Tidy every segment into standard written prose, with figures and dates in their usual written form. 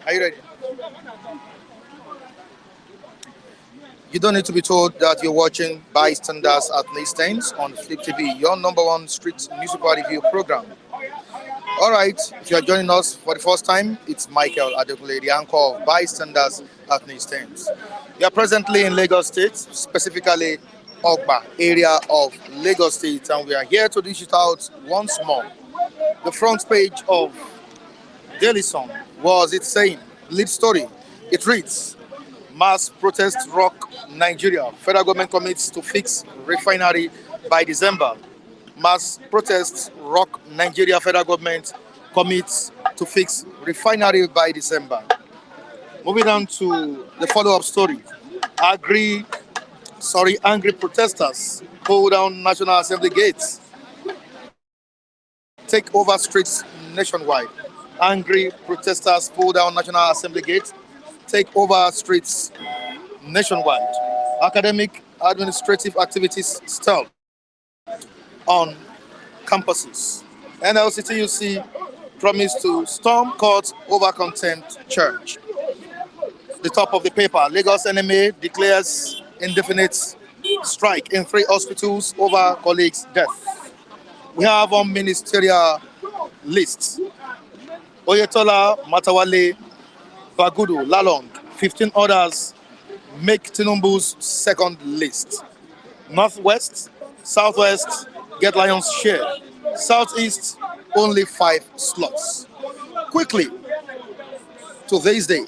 Are you ready? You don't need to be told that you're watching Bystanders at Listings on Flip TV, your number one street newspaper review program. All right, if you're joining us for the first time, it's Michael Adekule, the anchor of Bystanders at Listings. We are presently in Lagos State, specifically Ogba area of Lagos State, and we are here to dish it out once more. The front page of Daily Sun was it saying, lead story. It reads, mass protests rock Nigeria. Federal government commits to fix refinery by December. Mass protests rock Nigeria. Federal government commits to fix refinery by December. Moving on to the follow-up story. Angry protesters pull down National Assembly gates, take over streets nationwide. Angry protesters pull down National Assembly gates, take over streets nationwide. Academic administrative activities stalled on campuses. NLC promised to storm court over contempt charge. The top of the paper, Lagos NMA declares indefinite strike in 3 hospitals over colleagues' death. We have on ministerial lists Oyetola, Matawale, Bagudu, Lalong, 15 others make Tinubu's second list. Northwest, Southwest get Lion's share. Southeast, only 5 slots. Quickly, to this day.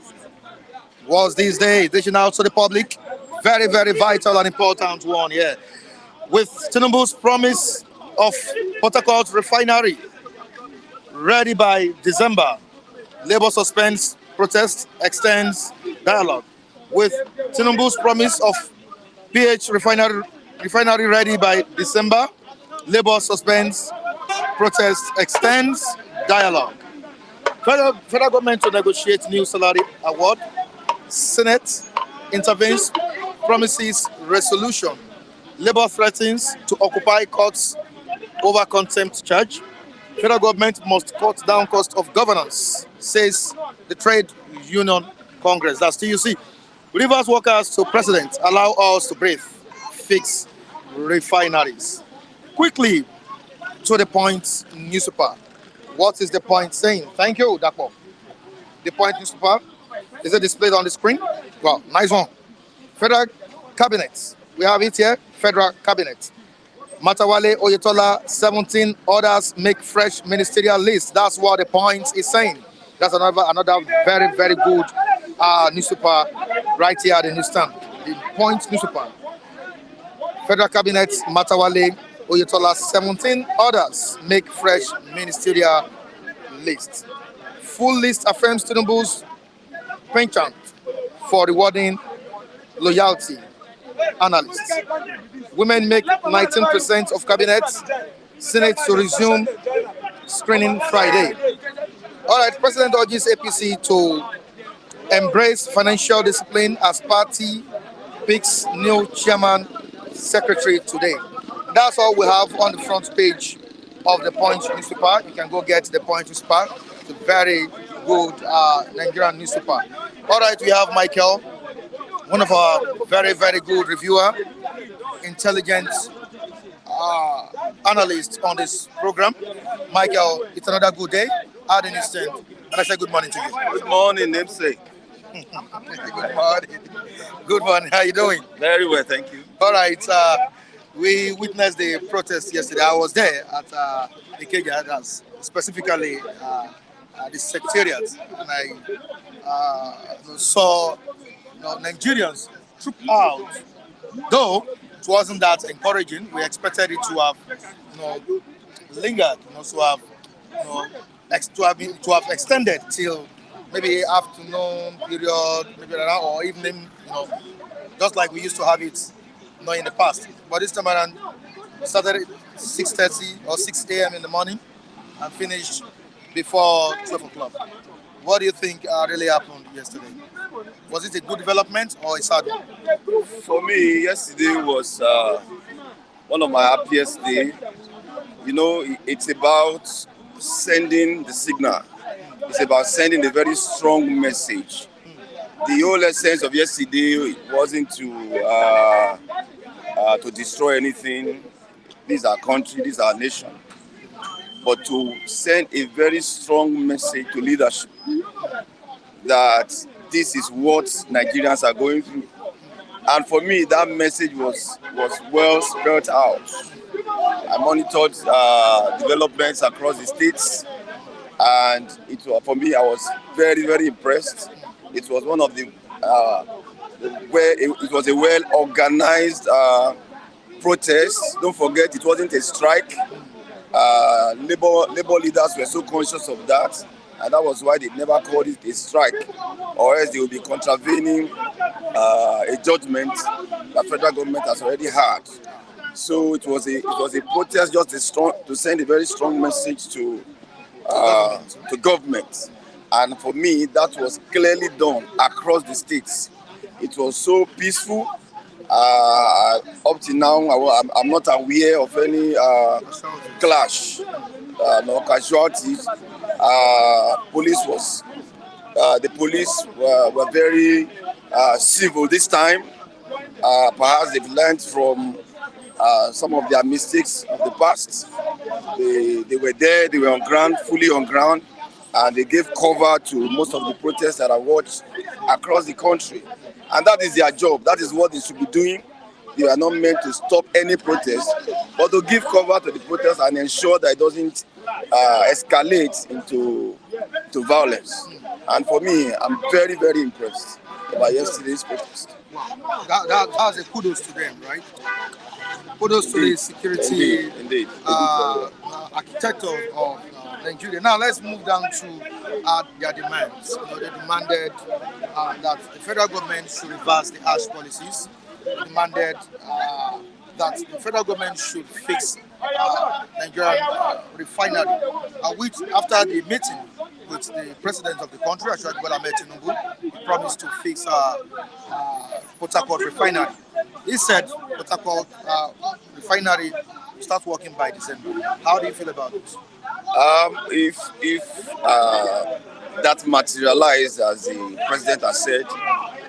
Was this day dishing out to the public? Very, very vital and important one here. With Tinubu's promise of Port Harcourt refinery ready by December, Labour suspends protest, extends dialogue. With Tinubu's promise of PH refinery ready by December, Labour suspends protest, extends dialogue. Federal government to negotiate new salary award. Senate intervenes, promises resolution. Labour threatens to occupy courts over contempt charge. Federal government must cut down cost of governance, says the Trade Union Congress. That's TUC. Rivers workers to president, allow us to breathe, fix refineries. Quickly, to the point newspaper. What is the point saying? Thank you, Dapo. The point newspaper, is it displayed on the screen? Well, nice one. Federal Cabinet. We have it here, Federal Cabinet. Matawale, Oyetola, 17 others make fresh ministerial list. That's what the point is saying. That's another very, very good newspaper right here at the newsstand. The point newspaper. Federal Cabinet, Matawale, Oyetola, 17 others make fresh ministerial list. Full list affirms Tinubu's penchant for rewarding loyalty. Analysts. Women make 19% of cabinet. Senate to resume screening Friday. All right, President urges APC to embrace financial discipline as party picks new chairman secretary today. That's all we have on the front page of the Punch newspaper. You can go get the Punch newspaper. It's a very good Nigerian newspaper. All right, we have Michael, one of our very, very good reviewer, intelligent analyst on this program. Michael, it's another good day. Add an instant, and I say good morning to you. Good morning, namesake. Good morning. Good morning. How you doing? Very well, thank you. All right. We witnessed the protest yesterday. I was there at Ikeja, specifically the secretariat, and I saw Nigerians troop out. Though it wasn't that encouraging, we expected it to have lingered, to have extended till maybe afternoon period, maybe around or evening, just like we used to have it, in the past. But this time around, we started at 6:30 or 6 a.m. in the morning and finished before 12 o'clock. What do you think really happened yesterday? Was it a good development or a sad one? For me, yesterday was one of my happiest days. It's about sending the signal. It's about sending a very strong message. The whole essence of yesterday wasn't to destroy anything. This is our country, this is our nation. But to send a very strong message to leadership that this is what Nigerians are going through. And for me, that message was well spelled out. I monitored developments across the states, and for me, I was very, very impressed. It was one of the it was a well organized protest. Don't forget, it wasn't a strike. Labor leaders were so conscious of that, and that was why they never called it a strike, or else they will be contravening a judgment that federal government has already had. So it was a protest just to send a very strong message to government, and for me that was clearly done across the states. It was so peaceful. Up to now, I'm not aware of any clash, no casualties. The police were very civil this time. Perhaps they've learned from some of their mistakes of the past. They were there, they were on ground, fully on ground, and they gave cover to most of the protests that I watched across the country. And that is their job. That is what they should be doing. They are not meant to stop any protest, but to give cover to the protest and ensure that it doesn't escalate into violence. And for me, I'm very, very impressed about yesterday's protest. Wow. That's a kudos to them, right? Kudos to the security architect of Nigeria. Now let's move down to their demands. They demanded that the federal government should reverse the harsh policies. They demanded that the federal government should fix Nigerian refinery, which after the meeting with the president of the country, Tinubu, he promised to fix Port Harcourt refinery. He said Port Harcourt refinery will start working by December. How do you feel about it? If that materialized as the president has said,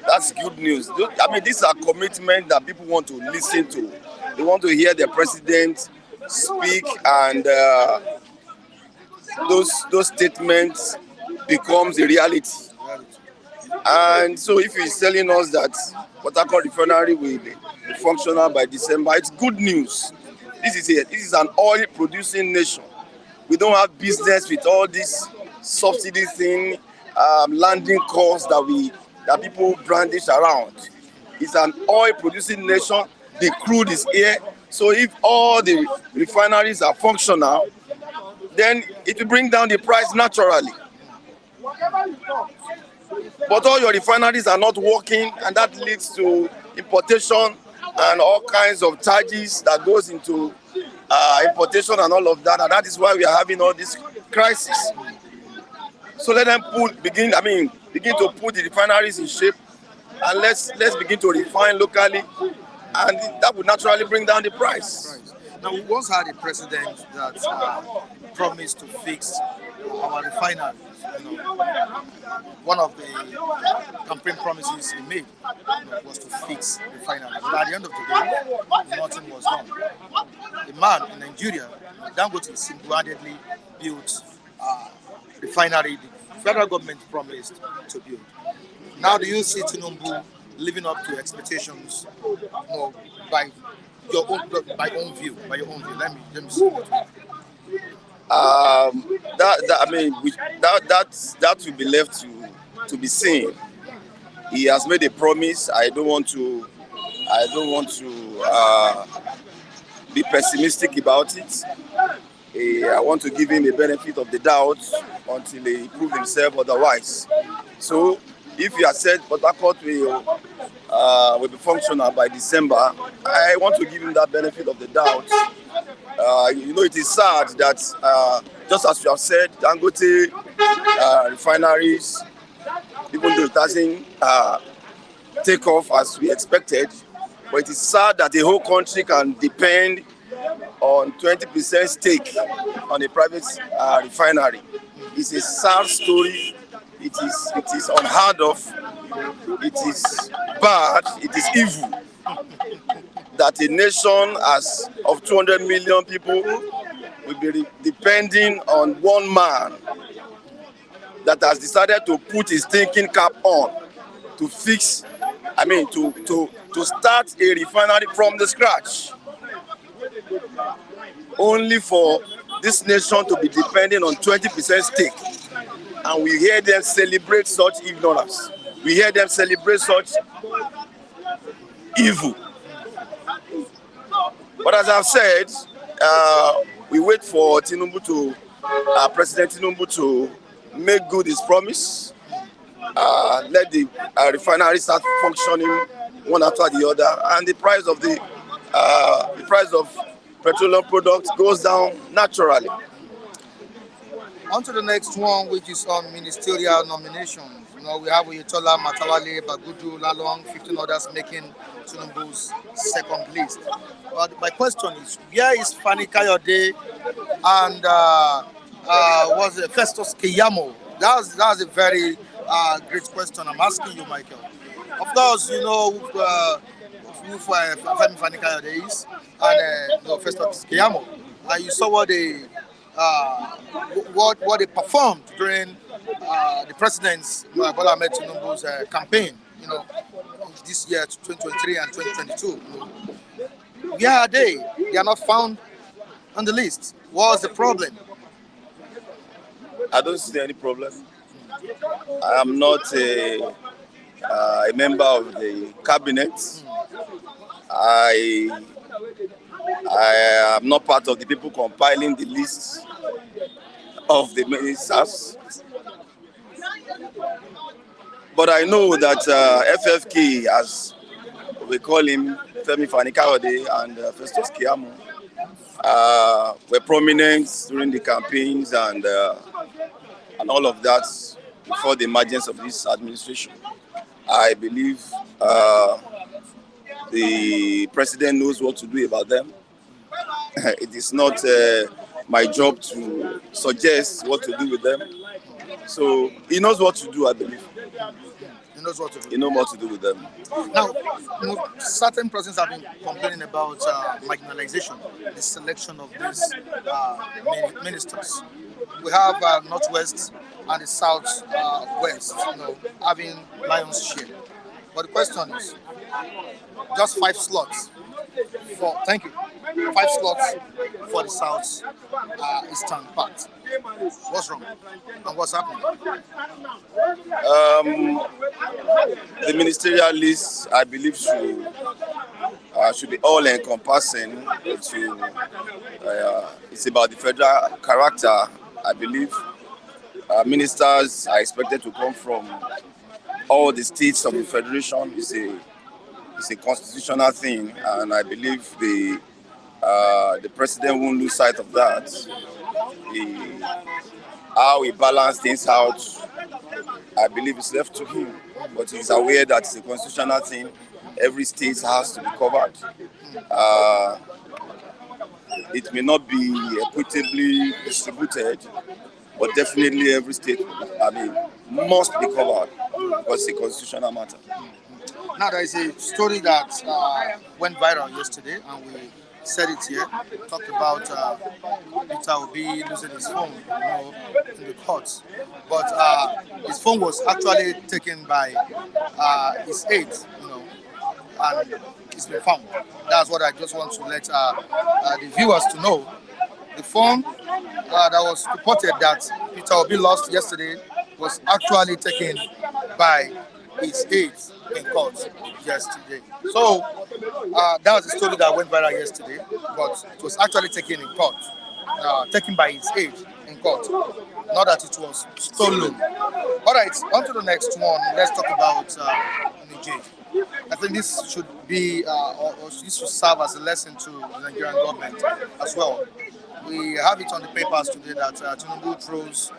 that's good news. I mean, these are commitments that people want to listen to. They want to hear the president speak, and those statements becomes a reality. And so if he's telling us that Port Harcourt refinery will be functional by December, it's good news. This is an oil producing nation. We don't have business with all this subsidy thing, landing costs that people brandish around. It's an oil producing nation. The crude is here. So if all the refineries are functional, then it will bring down the price naturally. But all your refineries are not working, and that leads to importation and all kinds of charges that goes into importation and all of that, and that is why we are having all this crisis. So let them begin to put the refineries in shape, and let's begin to refine locally, and that would naturally bring down the price. Right. Now, we once had a president that promised to fix our refineries. One of the campaign promises he made was to fix refineries. But at the end of the day, nothing was done. The man in Nigeria, Dangote, single-handedly built refinery the federal government promised to build. Now, do you see Tinubu living up to expectations by your own view? Let me see. That will be left to be seen. He has made a promise. I don't want to be pessimistic about it. I want to give him a benefit of the doubt until he proves himself otherwise. So if you have said Port Harcourt will be functional by December, I want to give him that benefit of the doubt. It is sad that just as you have said, Dangote refineries, even though it doesn't take off as we expected, but it is sad that the whole country can depend on 20% stake on a private refinery. It's a sad story. It is unheard of. It is bad. It is evil that a nation as of 200 million people will be depending on one man that has decided to put his thinking cap on to fix, to start a refinery from the scratch, only for this nation to be depending on 20% stake. And we hear them celebrate such ignorance. We hear them celebrate such evil. But as I've said, we wait for President Tinubu to make good his promise. Let the refinery start functioning one after the other, and the price of petroleum products goes down naturally. On to the next one, which is on ministerial nominations. We have Oyetola, Matawale, Bagudu, Lalong, 15 others making Tinubu's second list. But my question is, where is Fani Kayode and was it Festus Keyamo? That's a very great question I'm asking you, Michael. Of course, you know who Fani Kayode is and Festus Keyamo. And you saw what they performed during the president's Bola Ahmed Tinubu's campaign, this year 2023 and 2022. Where are they? They are not found on the list. What's the problem? I don't see any problem. I am not a member of the cabinet. I am not part of the people compiling the list of the ministers. But I know that FFK, as we call him, Femi Fani Kayode and Festus Keyamo, were prominent during the campaigns and all of that before the emergence of this administration. I believe the president knows what to do about them. It is not my job to suggest what to do with them. So he knows what to do, I believe. He knows what to do. He knows what to do with them. Now, certain persons have been complaining about marginalization, the selection of these ministers. We have Northwest and the Southwest, having lion's share. But the question is, just 5 slots for 5 slots for the South Eastern part. What's wrong and what's happening? The ministerial list, I believe, should be all encompassing. It's about the federal character. I believe ministers are expected to come from all the states of the federation. It's a constitutional thing, and I believe the president won't lose sight of that. How he balance things out, I believe it's left to him. But he's aware that it's a constitutional thing. Every state has to be covered. It may not be equitably distributed, but definitely every state, must be covered because it's a constitutional matter. Now, there is a story that went viral yesterday, and we said it here. We talked about Peter Obi losing his phone, in the courts. But his phone was actually taken by his aides, and it's been found. That's what I just want to let the viewers to know. The phone that was reported that Peter Obi lost yesterday was actually taken by his aides in court yesterday. So that was the story that went viral yesterday, but it was actually taken in court, taken by his aides in court, not that it was stolen. All right, on to the next one. Let's talk about Niger. I think this should be, or this should serve as a lesson to the Nigerian government as well. We have it on the papers today that Tinubu throws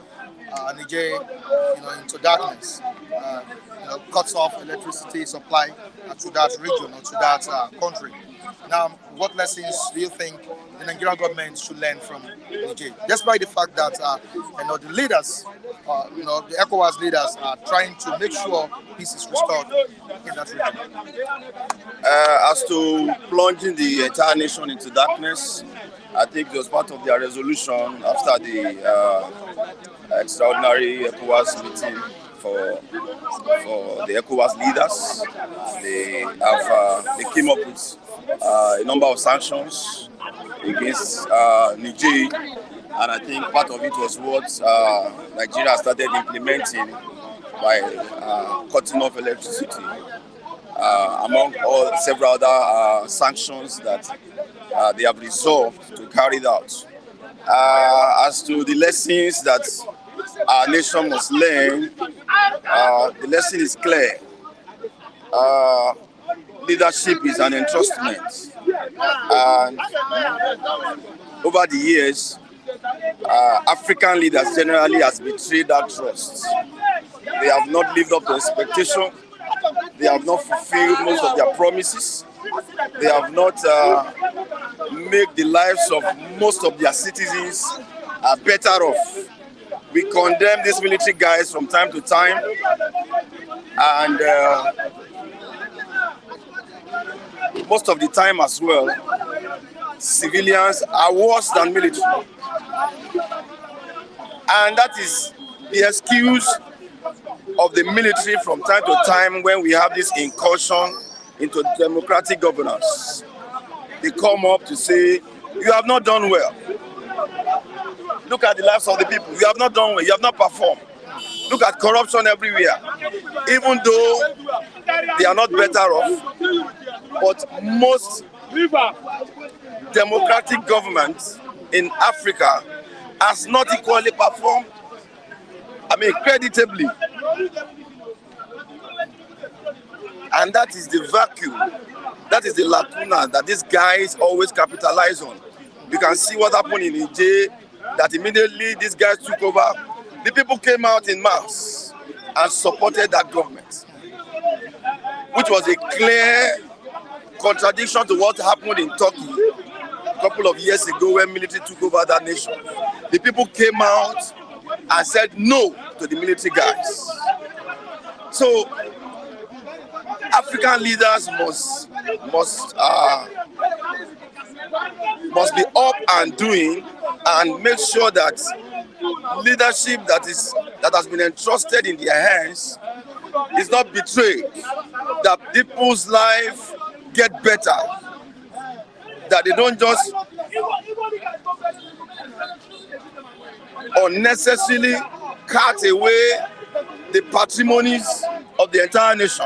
Niger, into darkness. cuts off electricity supply to that region or to that country. Now, what lessons do you think the Nigerian government should learn from Niger? Despite the fact that the leaders, the ECOWAS leaders are trying to make sure peace is restored in that region. As to plunging the entire nation into darkness, I think it was part of their resolution after the extraordinary ECOWAS meeting for the ECOWAS leaders. They came up with a number of sanctions against Niger, and I think part of it was what Nigeria started implementing by cutting off electricity, among several other sanctions that they have resolved to carry it out. As to the lessons that our nation must learn, the lesson is clear. Leadership is an entrustment, and over the years, African leaders generally has betrayed that trust. They have not lived up to expectation. They have not fulfilled most of their promises. They have not made the lives of most of their citizens better off. We condemn these military guys from time to time, and most of the time as well, civilians are worse than military. And that is the excuse of the military from time to time when we have this incursion into democratic governance. They come up to say, you have not done well. Look at the lives of the people. You have not done well. You have not performed. Look at corruption everywhere. Even though they are not better off, but most democratic governments in Africa has not equally performed, creditably. And that is the vacuum, that is the lacuna that these guys always capitalize on. You can see what happened in Niger, that immediately these guys took over. The people came out in mass and supported that government, which was a clear contradiction to what happened in Turkey a couple of years ago when military took over that nation. The people came out and said no to the military guys. So African leaders must be up and doing and make sure that leadership that has been entrusted in their hands is not betrayed, that people's life get better, that they don't just unnecessarily cut away the patrimonies of the entire nation.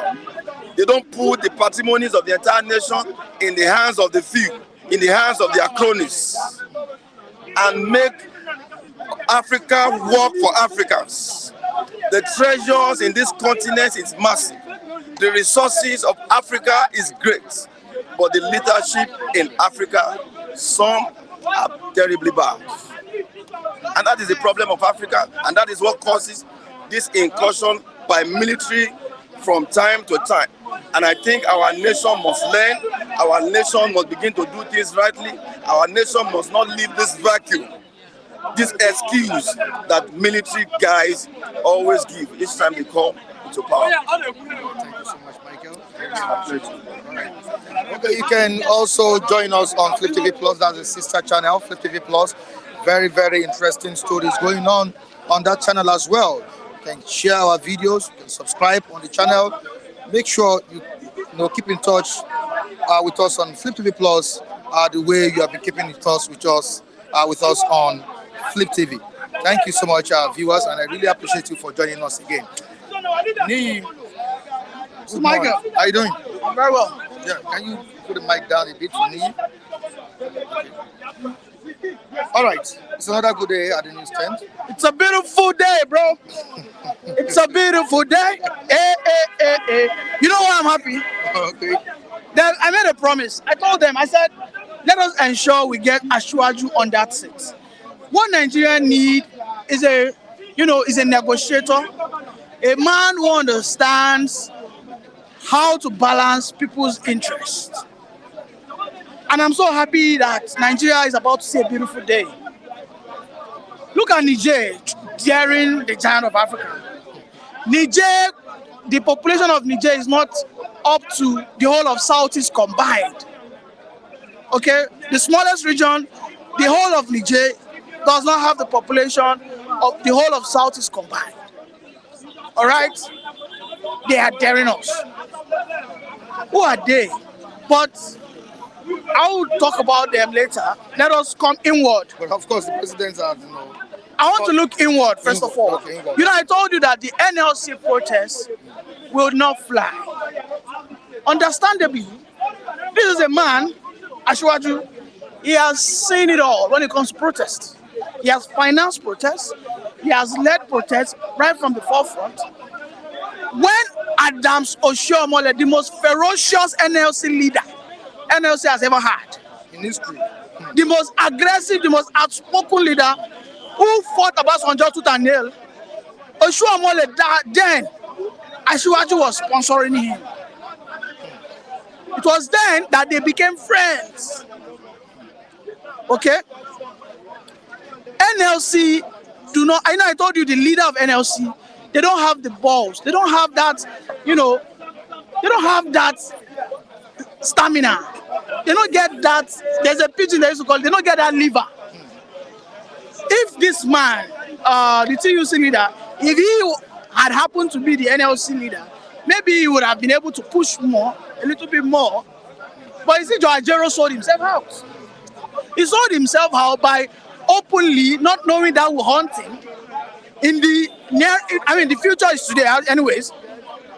They don't put the patrimonies of the entire nation in the hands of the few, in the hands of their cronies, and make Africa work for Africans. The treasures in this continent is massive. The resources of Africa is great, but the leadership in Africa, some are terribly bad. And that is the problem of Africa, and that is what causes this incursion by military from time to time. And I think our nation must learn, our nation must begin to do things rightly, our nation must not leave this vacuum, this excuse that military guys always give each time they come into power. Thank you so much, Michael. Okay, you can also join us on Flip TV Plus, that's a sister channel, Flip TV Plus. Very, very interesting stories going on that channel as well. You can share our videos, you can subscribe on the channel. Make sure you keep in touch with us on Flip TV Plus the way you have been keeping in touch with us on Flip TV. Thank you so much, viewers, and I really appreciate you for joining us again. Nee, good Michael, morning. How you doing? I'm very well. Yeah, can you put the mic down a bit for me? All right, it's another good day at the news tent. It's a beautiful day, bro. It's a beautiful day. You know why I'm happy? Okay. Then I made a promise. I told them, I said, let us ensure we get Ashwaju on that seat. What Nigeria need is a negotiator, a man who understands how to balance people's interests. And I'm so happy that Nigeria is about to see a beautiful day. Look at Niger, daring the giant of Africa. Niger, the population of Niger is not up to the whole of Southeast combined. Okay, the smallest region, the whole of Niger does not have the population of the whole of Southeast combined. All right, they are daring us. Who are they? But I will talk about them later. Let us come inward. But of course, the presidents are, I want to look inward first of all. Okay, inward. You know, I told you that the NLC protest will not fly. Understandably, this is a man, Asiwaju, he has seen it all when it comes to protests. He has financed protests. He has led protests right from the forefront. When Adams Oshiomhole, the most ferocious NLC leader NLC has ever had, in history. the most aggressive, the most outspoken leader who fought Obasanjo tooth and nail, Oshiomhole, then Asiwaju was sponsoring him. It was then that they became friends. Okay? NLC do not, I know I told you the leader of NLC, they don't have the balls. They don't have that, they don't have that stamina. They don't get that, there's a pidgin they used to call it, they don't get that liver. If this man, the TUC leader, if he had happened to be the NLC leader, maybe he would have been able to push more, a little bit more. But you see, Joajero sold himself out. He sold himself out by openly not knowing that will haunt him in the the future is today anyways.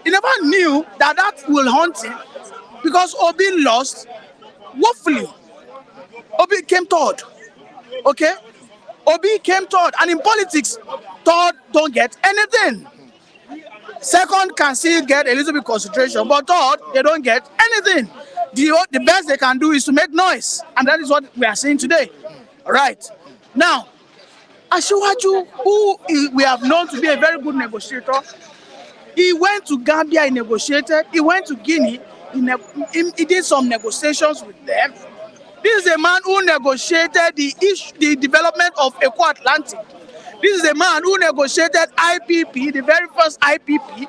He never knew that will haunt him because Obi lost woefully. Obi came third. Okay? Obi came third. And in politics, third don't get anything. Second can still get a little bit consideration, but third, they don't get anything. The best they can do is to make noise. And that is what we are seeing today. All right. Now, Asiwaju, who we have known to be a very good negotiator, he went to Gambia, he negotiated. He went to Guinea, he did some negotiations with them. This is a man who negotiated the development of Eco Atlantic. This is a man who negotiated IPP, the very first IPP,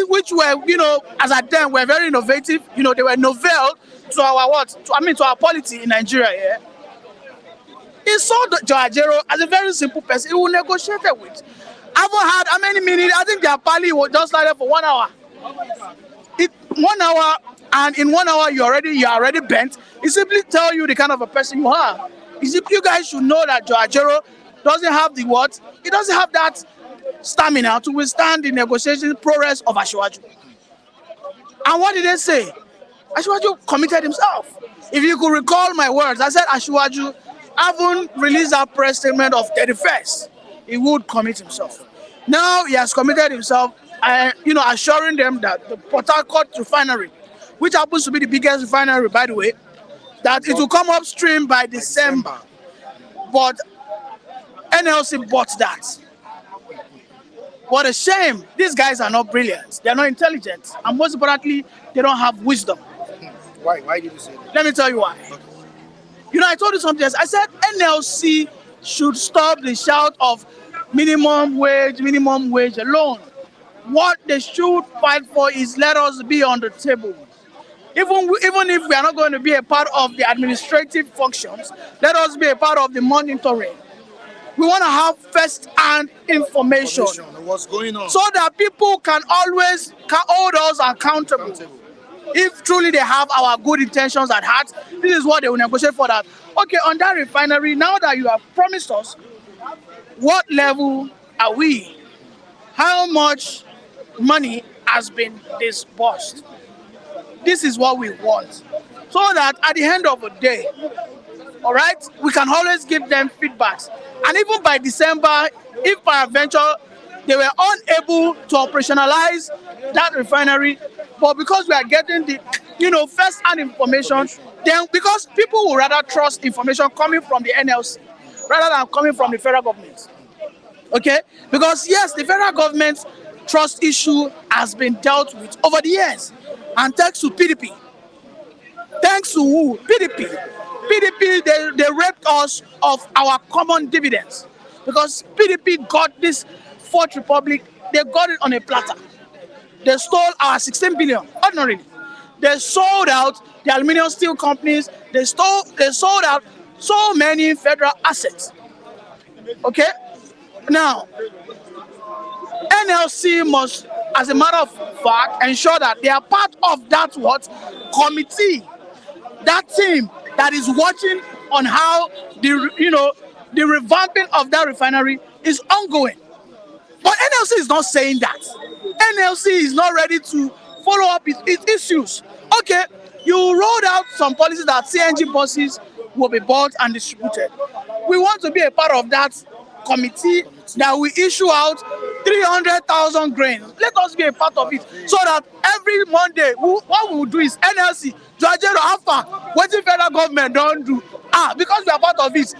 which were, as at then, were very innovative. They were novel to our to our polity in Nigeria. Yeah? He saw Joajero as a very simple person. He will negotiate with. I haven't had how many minutes? I think their parley was just started for 1 hour. 1 hour, and in 1 hour you are already bent. He simply tell you the kind of a person you are. You guys should know that Joajero doesn't have the what? He doesn't have that stamina to withstand the negotiation progress of Asiwaju. And what did they say? Asiwaju committed himself. If you could recall my words, I said Asiwaju haven't released that press statement of 31st. He would commit himself. Now he has committed himself, assuring them that the Port Harcourt refinery, which happens to be the biggest refinery, by the way, that it will come upstream by December. But NLC bought that. What a shame. These guys are not brilliant. They are not intelligent. And most importantly, they don't have wisdom. Why? Why did you say that? Let me tell you why. I told you something else. I said NLC should stop the shout of minimum wage alone. What they should fight for is let us be on the table. Even if we are not going to be a part of the administrative functions, let us be a part of the monitoring. We want to have first-hand information what's going on, so that people can always hold us accountable. If truly they have our good intentions at heart, this is what they will negotiate for that. Okay, on that refinery, now that you have promised us, what level are we? How much money has been disbursed? This is what we want. So that at the end of the day, all right, we can always give them feedbacks. And even by December, if peradventure they were unable to operationalize that refinery, but because we are getting the first-hand information, then because people will rather trust information coming from the NLC rather than coming from the federal government. Okay? Because yes, the federal government trust issue has been dealt with over the years. And thanks to PDP. Thanks to who? PDP. PDP, they raped us of our common dividends. Because PDP got this Fourth Republic, they got it on a platter. They stole our 16 billion, ordinarily. They sold out the aluminium steel companies. They sold out so many federal assets. Okay? Now, NLC must, as a matter of fact, ensure that they are part of that what? Committee. That team that is watching on how the revamping of that refinery is ongoing. But NLC is not saying that. NLC is not ready to follow up its issues. Okay, you rolled out some policies that CNG buses will be bought and distributed. We want to be a part of that committee that will issue out 300,000 grains. Let us be a part of it so that every Monday, what we will do is NLC, Nigerians, after what the federal government don't do. Because we are part of it,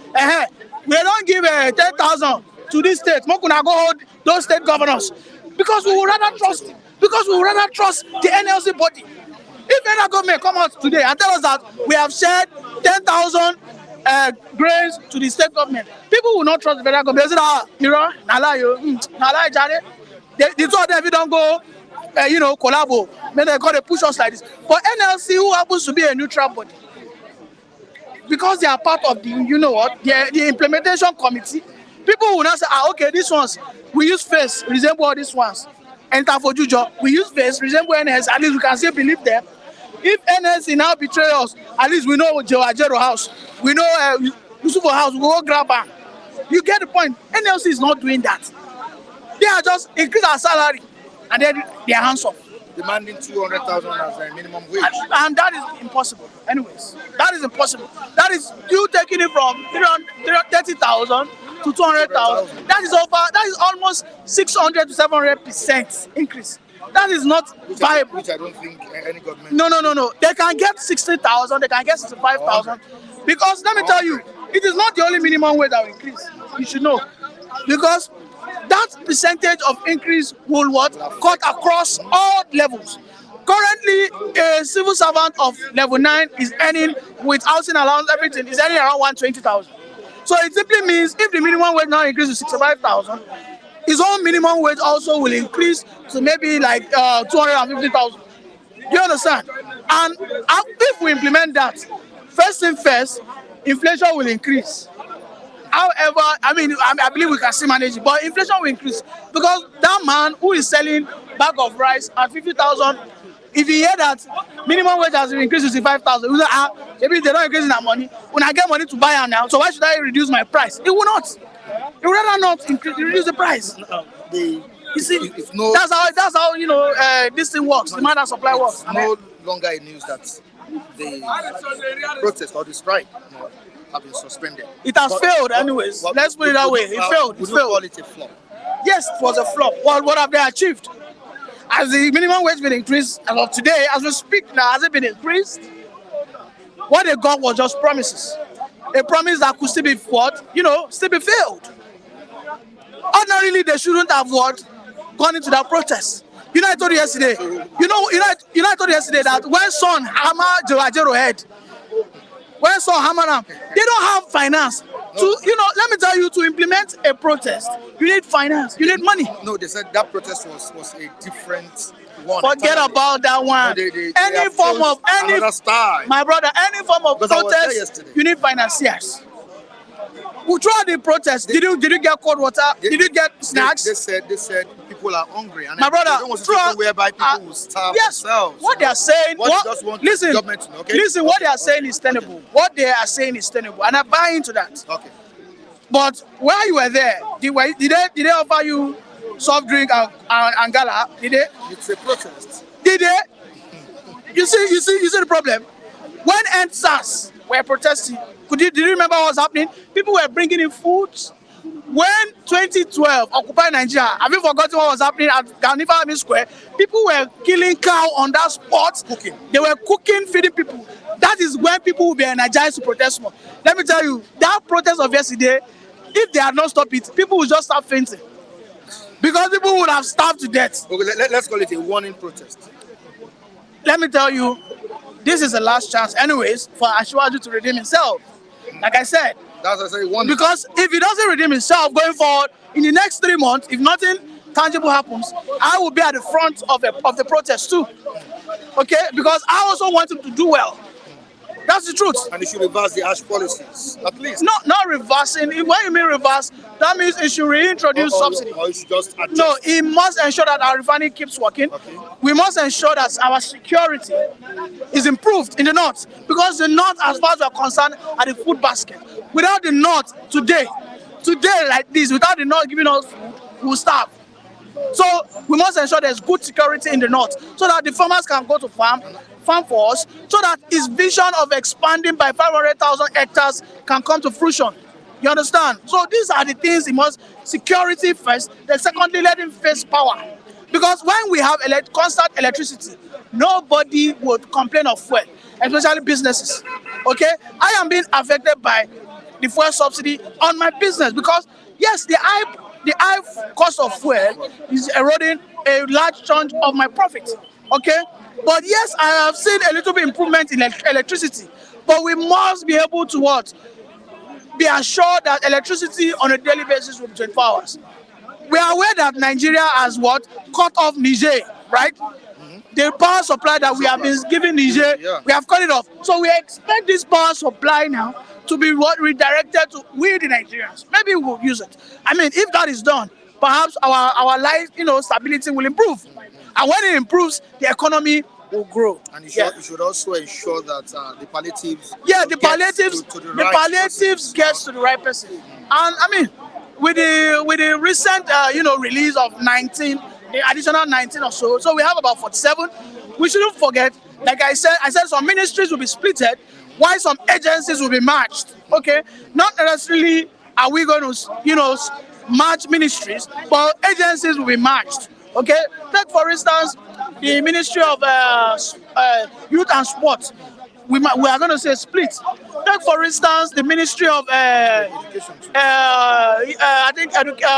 we don't give 10,000 to this state. Mokuna go hold those state governors because we would rather trust. Because we would rather trust the NLC body. If federal government come out today and tell us that we have shared 10,000 grains to the state government, people will not trust the federal government. They say, you know, nala jare. The two of them, if you don't go, collabo, then they got to push us like this. But NLC, who happens to be a neutral body, because they are part of the, the implementation committee, people will not say, okay, these ones, we use face, resemble all these ones. Enter for Juju, we use face, resemble NS, at least we can still believe them. If NSC now betray us, at least we know Jero house, we know Yusufu house, we go grab her. You get the point. NLC is not doing that. They are just increase our salary and then their hands off. Demanding 200,000 as a minimum wage. And that is impossible. Anyways, that is impossible. That is you taking it from 30,000 to 200,000. That is almost 600 to 700% increase. That is not viable. Which I don't think any government. No. They can get 60,000. They can get 65,000. Because let me tell you, it is not the only minimum wage that will increase. You should know, because that percentage of increase will cut across all levels. Currently, a civil servant of level 9 is earning, with housing allowance, everything, is earning around 120,000. So it simply means if the minimum wage now increases to 65,000, his own minimum wage also will increase to maybe like 250,000. Do you understand? And if we implement that, first thing first, inflation will increase. However, I believe we can still manage it, but inflation will increase because that man who is selling bag of rice at 50,000, if you hear that minimum wage has increased to 65,000, you say, maybe they don't increase that money. When I get money to buy her now, so why should I reduce my price? It will not. It will rather not reduce the price. You see, that's how this thing works. Demand and supply works. No longer a news that the protest or the strike have been suspended. It has failed anyways. Let's put it that way. It failed. Would you call it a flop? Yes, it was a flop. What have they achieved? Has the minimum wage been increased as of today? As we speak now, has it been increased? What they got was just promises. A promise that could still be still be failed. Ordinarily, they shouldn't have gone into that protest. I told you yesterday. I told you yesterday that when son hammer Jero head, when son hammer them, they don't have finance. Let me tell you, to implement a protest, you need finance, you need money. No, they said that protest was a different one. Forget about that one. Any form of my brother, any form of protest, you need financiers. Throughout the protest, did you get cold water? Did you get snacks? They said people are hungry, and my brother, they don't want to see whereby people will starve themselves. What they are saying, listen, what they are saying is tenable. What they are saying is tenable, and I buy into that. Okay. But while you were there, did they offer you soft drink and gala? Did they? It's a protest. Did they? You see the problem. When NSAS were protesting, did you remember what was happening? People were bringing in food. When 2012 occupied Nigeria, have you forgotten what was happening at Ganifa Army Square? People were killing cow on that spot. Cooking. They were cooking, feeding people. That is when people will be energized to protest more. Let me tell you, that protest of yesterday, if they had not stopped it, people will just start fainting. because people would have starved to death. Okay, let's call it a warning protest. Let me tell you, this is the last chance, anyways, for Ashwaju to redeem himself. Like I said, That's what I say, warning. because if he doesn't redeem himself going forward in the next 3 months, if nothing tangible happens, I will be at the front of the protest too. Okay, because I also want him to do well. That's the truth. And he should reverse the ash policies, at least. Not reversing. When you mean reverse, that means he should reintroduce subsidy. Or he should just adjust. No, he must ensure that our refinery keeps working. Okay. We must ensure that our security is improved in the north, because the north, as far as we are concerned, are the food basket. Without the north today like this, without the north giving us food, we will starve. So we must ensure there's good security in the north, so that the farmers can go to farm for us, so that his vision of expanding by 500,000 hectares can come to fruition. You understand? So these are the things he must: security first, then secondly, let him face power. Because when we have constant electricity, nobody would complain of fuel, especially businesses. Okay? I am being affected by the fuel subsidy on my business, because yes, the high cost of fuel is eroding a large chunk of my profit. Okay? But yes, I have seen a little bit improvement in electricity. But we must be able to what? Be assured that electricity on a daily basis will be 24 hours. We are aware that Nigeria has what? Cut off Niger, right? The power supply that we have been giving Niger, we have cut it off. So we expect this power supply now to be what? Redirected to we the Nigerians. Maybe we'll use it. I mean, if that is done, perhaps our life, stability will improve. And when it improves, the economy will grow. And you should also ensure that the palliatives. The palliatives gets to the right person. And I mean, with the recent release of 19, the additional 19 or so, so we have about 47. We shouldn't forget, like I said some ministries will be splitted, while some agencies will be merged. Okay, not necessarily are we going to merge ministries, but agencies will be merged. Okay, take for instance the Ministry of Youth and Sport. We are going to say split. Take for instance the Ministry of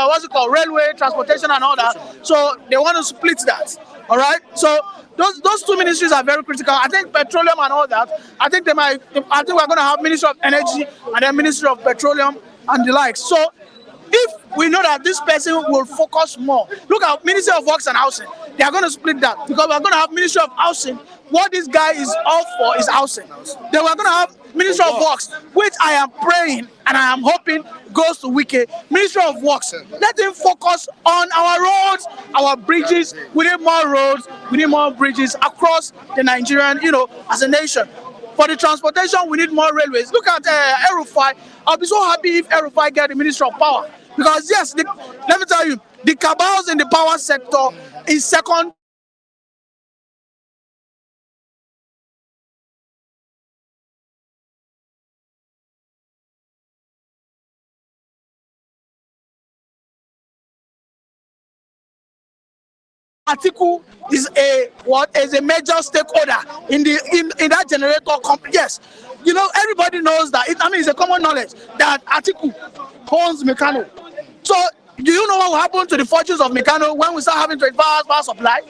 what's it called, Railway, Transportation, and all that. So they want to split that. All right. So those two ministries are very critical. I think petroleum and all that. I think we're going to have Ministry of Energy and then Ministry of Petroleum and the likes. So if we know that this person will focus more, look at Ministry of Works and Housing. They are going to split that, because we're going to have Ministry of Housing. What this guy is all for is housing. Then we're going to have Ministry of Works, which I am praying and I am hoping goes to Wike. Ministry of Works, let him focus on our roads, our bridges. We need more roads, we need more bridges across the Nigerian, as a nation. For the transportation, we need more railways. Look at El-Rufai. I'll be so happy if El-Rufai get the Ministry of Power. Because yes, let me tell you, the cabals in the power sector is second. Atiku is a major stakeholder in that generator company. Yes, everybody knows that. It's a common knowledge that Atiku owns Mekano. So do you know what will happen to the fortunes of Mekano when we start having 24 hours power supply?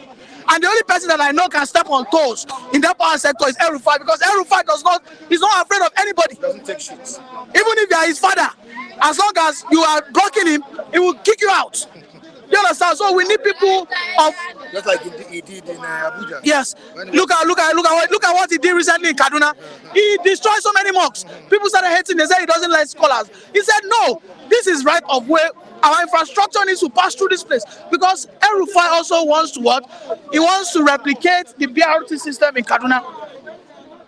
And the only person that I know can step on toes in that power sector is El-Rufai, because El-Rufai he's not afraid of anybody. Doesn't take shit. Even if you are his father, as long as you are blocking him, he will kick you out. You understand? So we need people of just like he did in Abuja. Yes. Look at what he did recently in Kaduna. He destroyed so many mosques. People started hating. They said he doesn't like scholars. He said, no, this is right of way. Our infrastructure needs to pass through this place, because El-Rufai also wants to what? He wants to replicate the BRT system in Kaduna.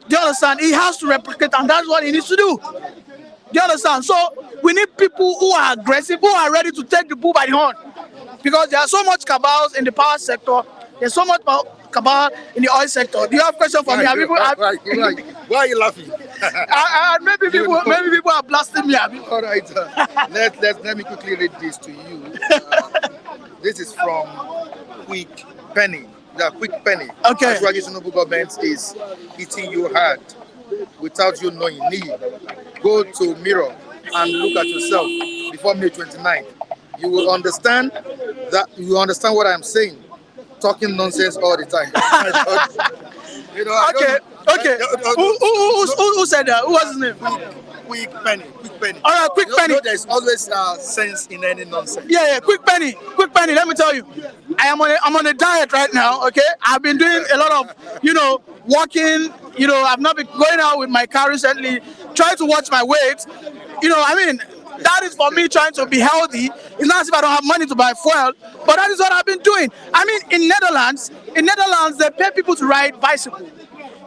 Do you understand? He has to replicate, and that's what he needs to do. Do you understand? So we need people who are aggressive, who are ready to take the bull by the horn. Because there are so much cabals in the power sector, there's so much cabal in the oil sector. Do you have a question for me? Why are you laughing? Maybe people are blasting me. All right. Let me quickly read this to you. This is from Quick Penny. The Quick Penny. Okay. Ashwaju Tinubu government is hitting you hard without you knowing. Go to mirror and look at yourself before May 29th. You will understand That you understand what I'm saying? Talking nonsense all the time. You know, I Okay, don't- okay. Who said that? Who was his name? Quick penny, quick penny. All right, quick You penny. know, there's always sense in any nonsense. Yeah, quick penny, quick penny. Let me tell you, I'm on a diet right now. Okay, I've been doing a lot of, walking. I've not been going out with my car recently, trying to watch my weight. I mean, that is for me trying to be healthy. It's not as if I don't have money to buy fuel, but that is what I've been doing. I mean, in Netherlands, they pay people to ride bicycle.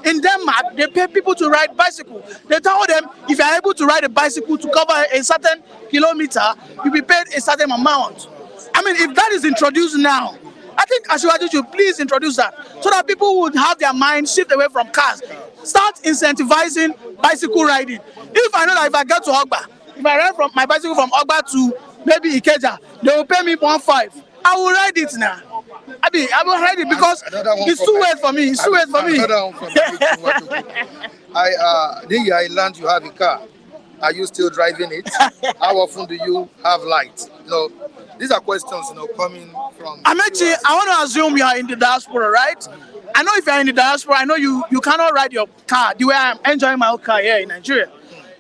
In Denmark, they pay people to ride bicycle. They tell them if you are able to ride a bicycle to cover a certain kilometer, you'll be paid a certain amount. I mean, if that is introduced now, I think Asiwaju should please introduce that so that people would have their mind shift away from cars. Start incentivizing bicycle riding. If I know that if I get to Ogba, if I ride from my bicycle from Ogba to maybe Ikeja, they will pay me 1.5. I will ride it now. I will ride it because it's too late for me. It's too late for me. I learned you have a car. Are you still driving it? How often do you have light? These are questions, coming from. Amechi, I want to assume you are in the diaspora, right? I know if you are in the diaspora, I know you cannot ride your car the way I'm enjoying my own car here in Nigeria.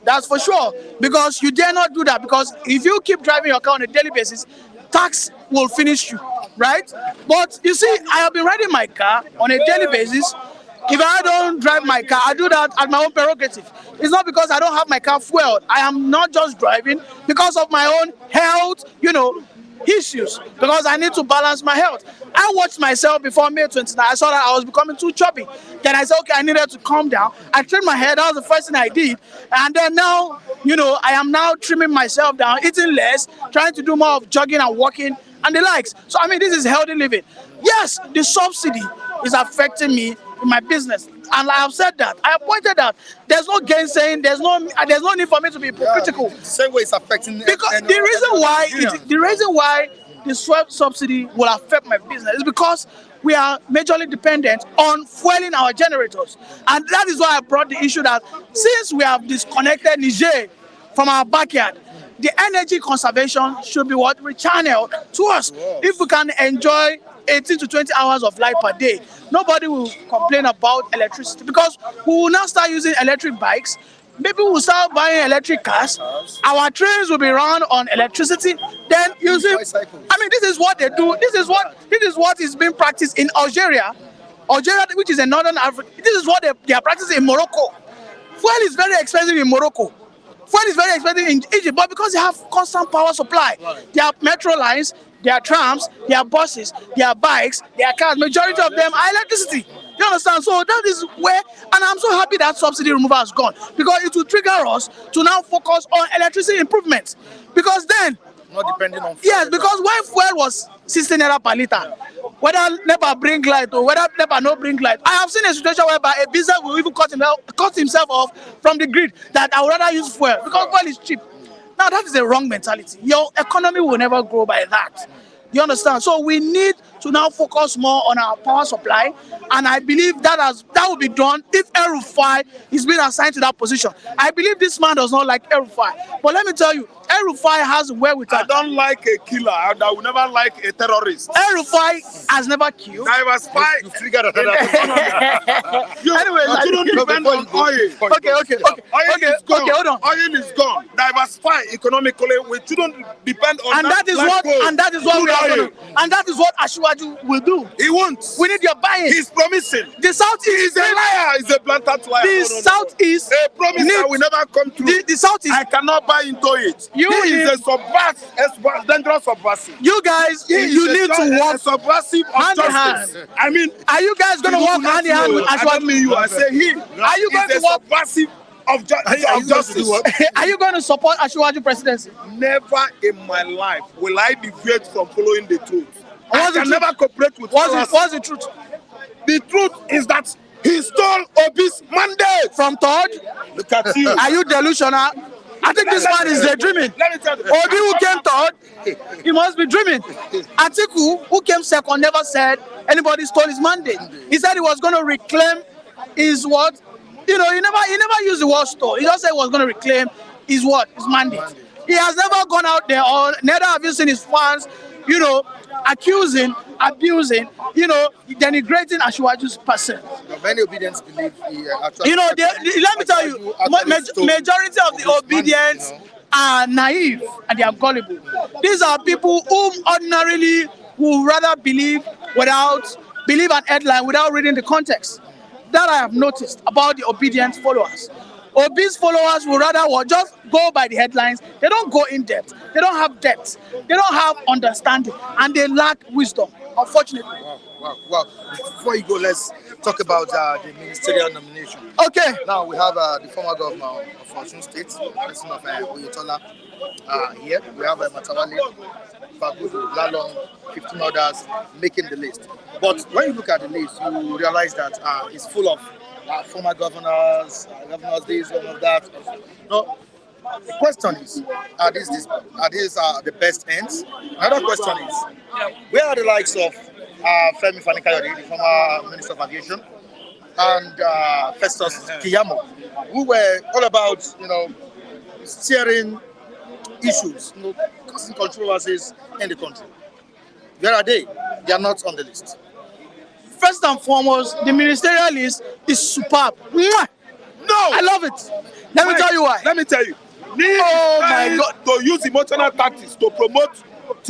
That's for sure. Because you dare not do that. Because if you keep driving your car on a daily basis, tax will finish you, right? But you see, I have been riding my car on a daily basis. If I don't drive my car, I do that at my own prerogative. It's not because I don't have my car fueled. I am not just driving because of my own health, issues, because I need to balance my health. I watched myself before May 29. I saw that I was becoming too chubby. Then I said, okay, I needed to calm down. I trimmed my hair. That was the first thing I did. And then now, I am now trimming myself down, eating less, trying to do more of jogging and walking and the likes. So, I mean, this is healthy living. Yes, the subsidy is affecting me in my business. And I have said that. I have pointed out there's no gainsaying, there's no need for me to be hypocritical. Same way it's affecting. Because the reason why the fuel subsidy will affect my business is because we are majorly dependent on fueling our generators. And that is why I brought the issue that since we have disconnected Niger from our backyard, the energy conservation should be what rechanneled to us. If we can enjoy 18 to 20 hours of light per day, nobody will complain about electricity because we will now start using electric bikes. Maybe we'll start buying electric cars. Our trains will be run on electricity. Then using, this is what they do. This is what is being practiced in Algeria, which is in northern Africa. This is what they are practicing in Morocco. Fuel is very expensive in Morocco. Fuel is very expensive in Egypt, but because they have constant power supply, they have metro lines, there are trams, there are buses, there are bikes, there are cars. Majority of them are electricity. You understand? So that is where, and I'm so happy that subsidy removal has gone because it will trigger us to now focus on electricity improvements. Because then, not depending on fuel. Yes, because when fuel was 16 naira per liter, whether NEPA bring light or whether NEPA no bring light, I have seen a situation whereby a business will even cut himself off from the grid that I would rather use fuel because fuel is cheap. Now that is a wrong mentality. Your economy will never grow by that. You understand? So we need to now focus more on our power supply, and I believe that will be done if El-Rufai is being assigned to that position. I believe this man does not like El-Rufai, but let me tell you, El-Rufai has wherewithal. I don't like a killer. I will never like a terrorist. El-Rufai has never killed. Diversify. You triggered another. Anyway, you don't depend on oil. Okay, hold on. Oil is gone. Diversify economically. We shouldn't depend on And that is what we are going to. And that is what Asiwaju will do. He won't. We need your buy-in. He's promising. The Southeast is a liar. He's a blatant liar. The Southeast. A promise that will never come true. The Southeast. I cannot buy into it. He is a dangerous subversive. You guys, you need to work subversive of hand in justice. hand. I mean, are you guys going to work hand in hand with Asiwaju? I don't mean you. I say he. Are you going to work subversive of justice? Are you going to support Asiwaju presidency? Never in my life will I deviate from following the truth. I can never cooperate with What's the truth? The truth is that he stole Obi's mandate from third. Look at you. Are you delusional? I think this man is dreaming. Let me tell you. Obi who came third, he must be dreaming. Atiku who came second never said anybody stole his mandate. He said he was going to reclaim his what? He never used the word stole. He just said he was going to reclaim his what? His mandate. He has never gone out there, or neither have you seen his fans you know, accusing, abusing, you know, denigrating Asiwaju's person. Many obedience believe he actually. You know, let me tell you, majority of the obedience are naive and they are gullible. These are people whom ordinarily would rather believe an headline without reading the context. That I have noticed about the obedient followers. Obese followers will rather just go by the headlines. They don't go in depth. They don't have depth. They don't have understanding, and they lack wisdom. Unfortunately. Wow. Before you go, let's talk about the ministerial nomination. Okay. Now we have the former governor of Osun State, President of Oyetola, here. We have Matawale, Fagudu, Lalong, 15 others making the list. But when you look at the list, you realize that it's full of former governors, this, one of that. No, the question is, are these the best ends? Another question is, where are the likes of Femi Fani-Kayode, the former Minister of Aviation, and Festus Keyamo, who were all about, steering issues, causing controversies in the country? Where are they? They are not on the list. First and foremost, the ministerial list is superb. Mwah! No, I love it. Let me tell you why. Let me tell you. Oh my God! To use emotional tactics to promote.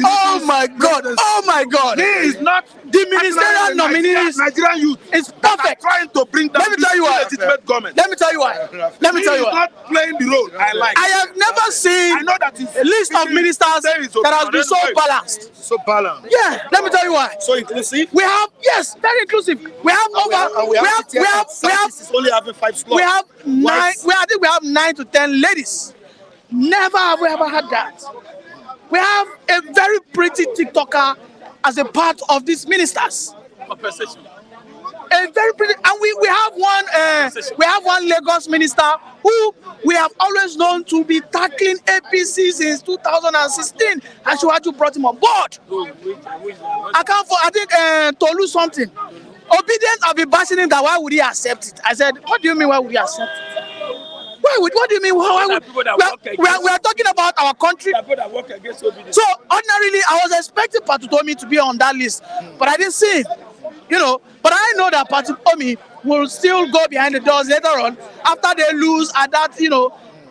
Oh my God! Oh my God! He is not the ministerial nominees. Nigerian youth is perfect. Trying to bring down legitimate government. Let me tell you why. Let me tell you why. He is not playing the role I like. I have never seen a list of ministers that has been so balanced. So balanced. Yeah. Let me tell you why. So inclusive. We have very inclusive. We have we have only having 5 slots. We have 9. I think we have 9 to 10 ladies. Never have we ever had that. We have a very pretty TikToker as a part of these ministers. Compensation. A very pretty, and we have one Lagos minister who we have always known to be tackling APC since 2016, and Asiwaju brought him on board. I think Tolu something. Obedience have been bashing him that why would he accept it? I said, what do you mean why would he accept it? What do you mean? We are talking about our country. So ordinarily, I was expecting Patutomi to be on that list, but I didn't see him. But I know that Patutomi will still go behind the doors later on after they lose at that,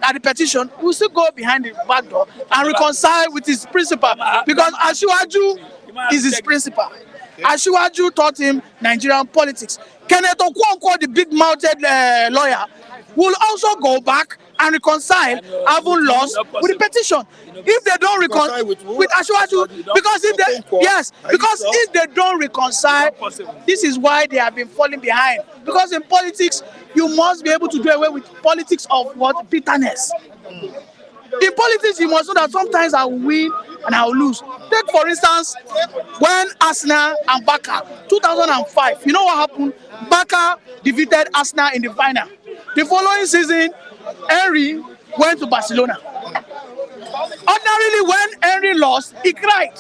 at the petition. Will still go behind the back door and reconcile with his principal, because Asiwaju is his principal. Asiwaju taught him Nigerian politics. Kenneth Okonkwo, the big-mouthed lawyer, will also go back and reconcile having lost with the petition. If they don't reconcile with Asiwaju, because if they don't reconcile, this is why they have been falling behind. Because in politics, you must be able to do away with politics of bitterness. In politics, you must know that sometimes I will win and I will lose. Take for instance, when Arsenal and Barca, 2005, you know what happened? Barca defeated Arsenal in the final. The following season, Henry went to Barcelona. Ordinarily, when Henry lost, he cried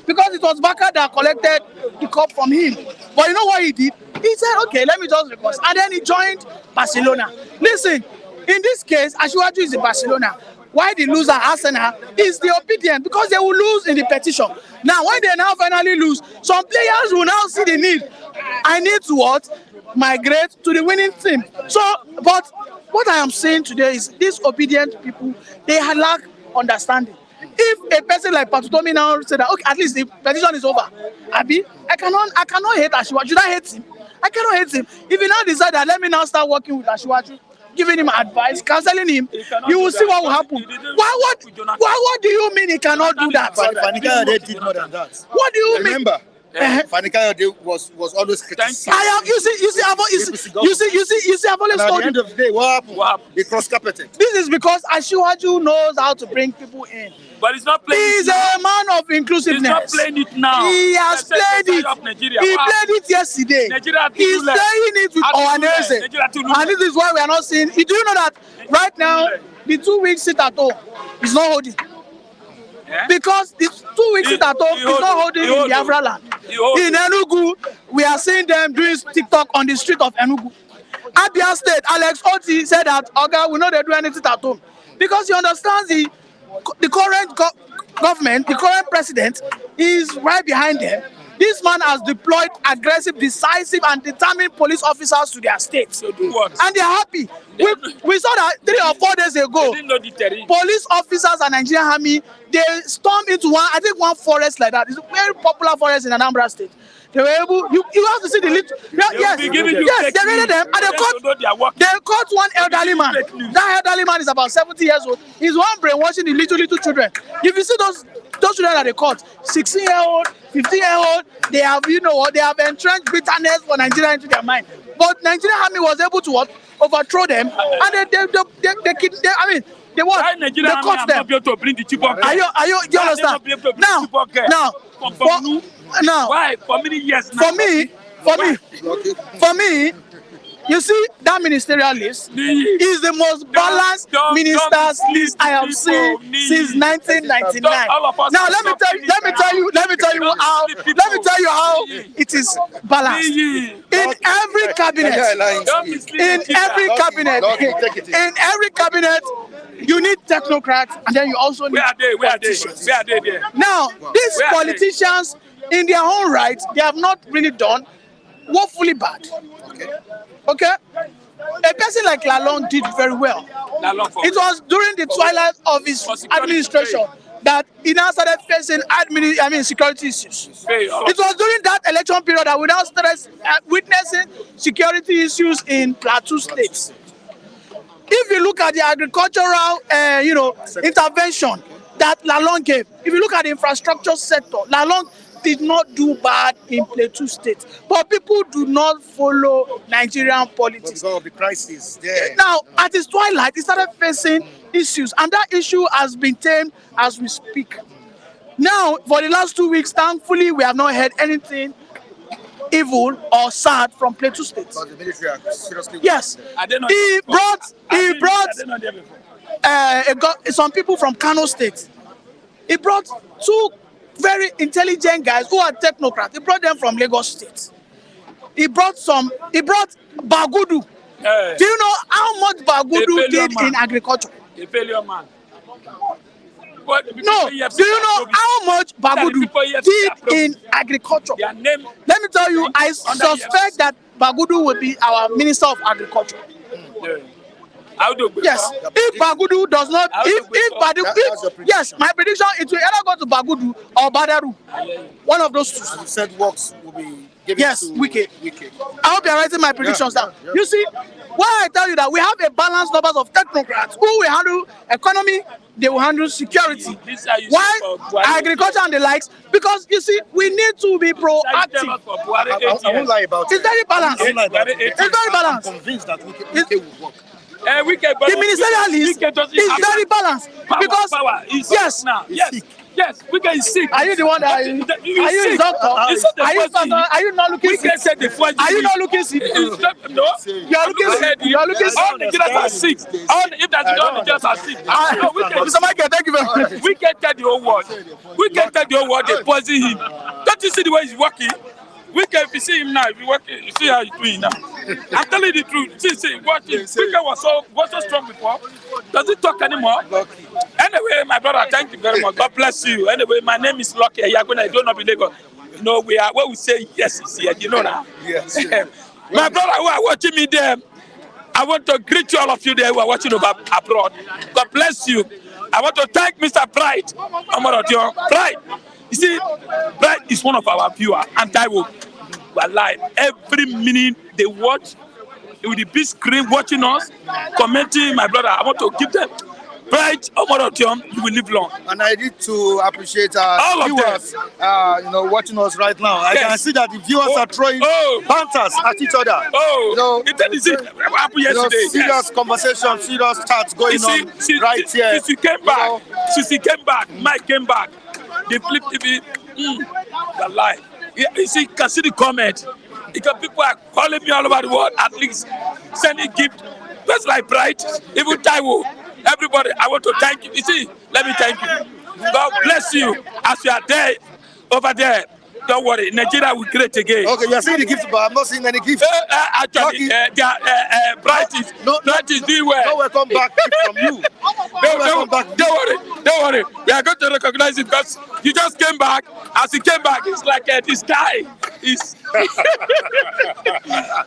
because it was Barca that collected the cup from him. But you know what he did? He said, okay, let me just reconcile. And then he joined Barcelona. Listen, in this case, Asiwaju is in Barcelona. Why the loser, Arsenal, is the obedient, because they will lose in the petition. Now, when they now finally lose, some players will now see the need. I need to what? Migrate to the winning team. So, but what I am saying today is these obedient people, they lack understanding. If a person like Patutomi now said that, okay, at least the petition is over, Abi, I cannot hate Asiwaju. Should I hate him? I cannot hate him. If he now decide that, let me now start working with Asiwaju, giving him advice, counseling him, you will see what will happen. What do you mean he cannot do that? Fani-Kayode did more than that. What do you mean? Remember, Fani-Kayode was always criticized. You see, I've always At told the end you. of the day, what happened? They cross-carpeted. This is because Asiwaju knows how to bring people in. But he's not playing. He's a man of inclusiveness. He's not playing it now. He has played it. He played it yesterday. He's playing it with Owanese. And this is why we are not seeing. Do you know that right now, the 2 weeks sit at home is not holding? Yeah? Because the 2 weeks sit at home is not holding in Biafra land. In Enugu, we are seeing them doing TikTok on the street of Enugu. Abia State, Alex Oti said that, okay, we know they do anything at home. Because he understands the current government, the current president, is right behind them. This man has deployed aggressive, decisive, and determined police officers to their states. So do what? And they're happy. We saw that 3 or 4 days ago. They didn't know the terrain. Police officers and Nigerian army, they stormed into one forest like that. It's a very popular forest in Anambra State. They were able, you have to see the little, yes, be giving you yes, fake they raided them, and they caught one elderly man. That elderly man is about 70 years old. He's one brainwashing the little children. If you see those children that they caught, 16-year-old, 15-year-old, they have, they have entrenched bitterness for Nigeria into their mind. But Nigerian army was able to what? Overthrow them, and they what? They caught them. To bring the Chibok. You understand? Now, why? For many years now. For me, you see that ministerial list is the most balanced ministers list I have seen since 1999. Now let me tell you how it is balanced. In every cabinet, you need technocrats, and then you also need politicians. Where are they there? Now, these politicians, in their own right, they have not really done woefully bad. Okay? A person like Lalong did very well. It was during the twilight of his administration that he now started facing security issues. It was during that election period that we now started witnessing security issues in Plateau State. If you look at the agricultural, intervention that Lalong gave, if you look at the infrastructure sector, Lalong did not do bad in Plateau State. But people do not follow Nigerian politics. Because of the crisis there. Now, at his twilight, he started facing issues, and that issue has been tamed as we speak. Now, for the last 2 weeks, thankfully, we have not heard anything evil or sad from Plateau State. But the military are seriously. Yes, he brought some people from Kano State. He brought 2 very intelligent guys who are technocrats. He brought them from Lagos State. He brought Bagudu. Hey. Do you know how much Bagudu did in agriculture? A failure man. No. Do you know how much Bagudu did in agriculture? Let me tell you, I suspect that Bagudu will be our Minister of Agriculture. Yes, if Bagudu does not, yes, my prediction, it will either go to Bagudu or Badaru. One of those two. You said works will be given to Wike. I hope you're writing my predictions down. You see, why I tell you that we have a balanced numbers of technocrats who will handle economy, they will handle security. Why agriculture and the likes? Because you see, we need to be proactive. I won't lie about it. It's very balanced. It's very balanced. I'm convinced that Wike will work. The ministerial list is very balanced because yes, Wike is sick. Are you the one that are you the doctor? Are you not looking sick? Are you not looking sick? No, you are looking sick. You are looking sick. All the Nigerians are sick. All the Nigerians are sick. Mr. Michael, thank you very much. We can tell the whole world. We can tell the whole world they poison him. Don't you see the way he's working? We can, if you see him now, if you work, you see how he's doing now. I'm telling you the truth. See, watching. Wike was so strong before. Does he talk anymore? Anyway, my brother, thank you very much. God bless you. Anyway, my name is Lucky. I don't know Lagos. You know, we are where we say yes is here. You know that. Yes. My brother who are watching me there, I want to greet you all of you there who are watching over abroad. God bless you. I want to thank Mr. Pride. Pride. You see, Pride is one of our viewers, and Taiwo. We are live every minute. They watch with the big screen watching us, commenting. My brother, I want to give them Pride. You will live long. And I need to appreciate our viewers, watching us right now. I can see that the viewers are throwing banters at each other. Serious conversation, serious chats going on right here. Since he came back, Mike came back. The Flip TV, the live. You see, can see the comment. Because people are calling me all over the world, at least sending gifts. Just like Bright, even Taiwo, everybody, I want to thank you. You see, let me thank you. God bless you as you are there, over there. Don't worry, Nigeria will great again. Okay, you are seeing the gift, but I'm not seeing any gift. Actually, Bright is doing well. No welcome back from you. Don't worry. We are going to recognize it because you just came back. As you came back, it's like the sky is.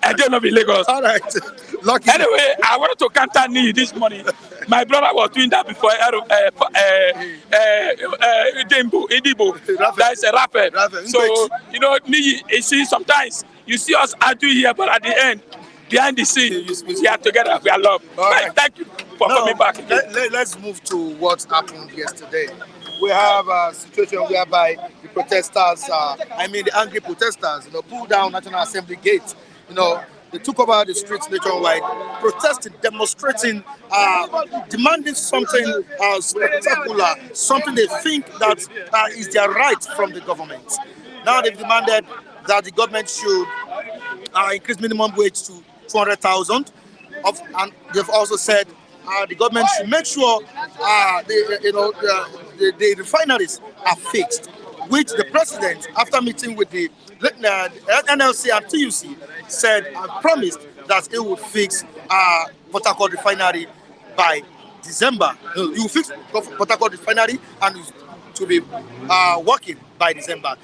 I don't know in Lagos. All right. Lucky. Anyway, I wanted to counter Nii this morning. My brother was doing that before. Indibo. That's a rapper. So, you know, Nii, you see, sometimes you see us argue here, but at the end, behind the scene, we are together. We are love. Right. Thank you for coming back. Let's move to what happened yesterday. We have a situation whereby the protesters, the angry protesters, pulled down National Assembly gate. They took over the streets nationwide, protesting, demonstrating, demanding something spectacular, something they think that is their right from the government. Now they've demanded that the government should increase minimum wage to 200,000, and they've also said the government should make sure the refineries are fixed, which the president, after meeting with the NLC and TUC, said and promised that it would fix Port Harcourt refinery by December. You will fix Port Harcourt refinery and to be working by December.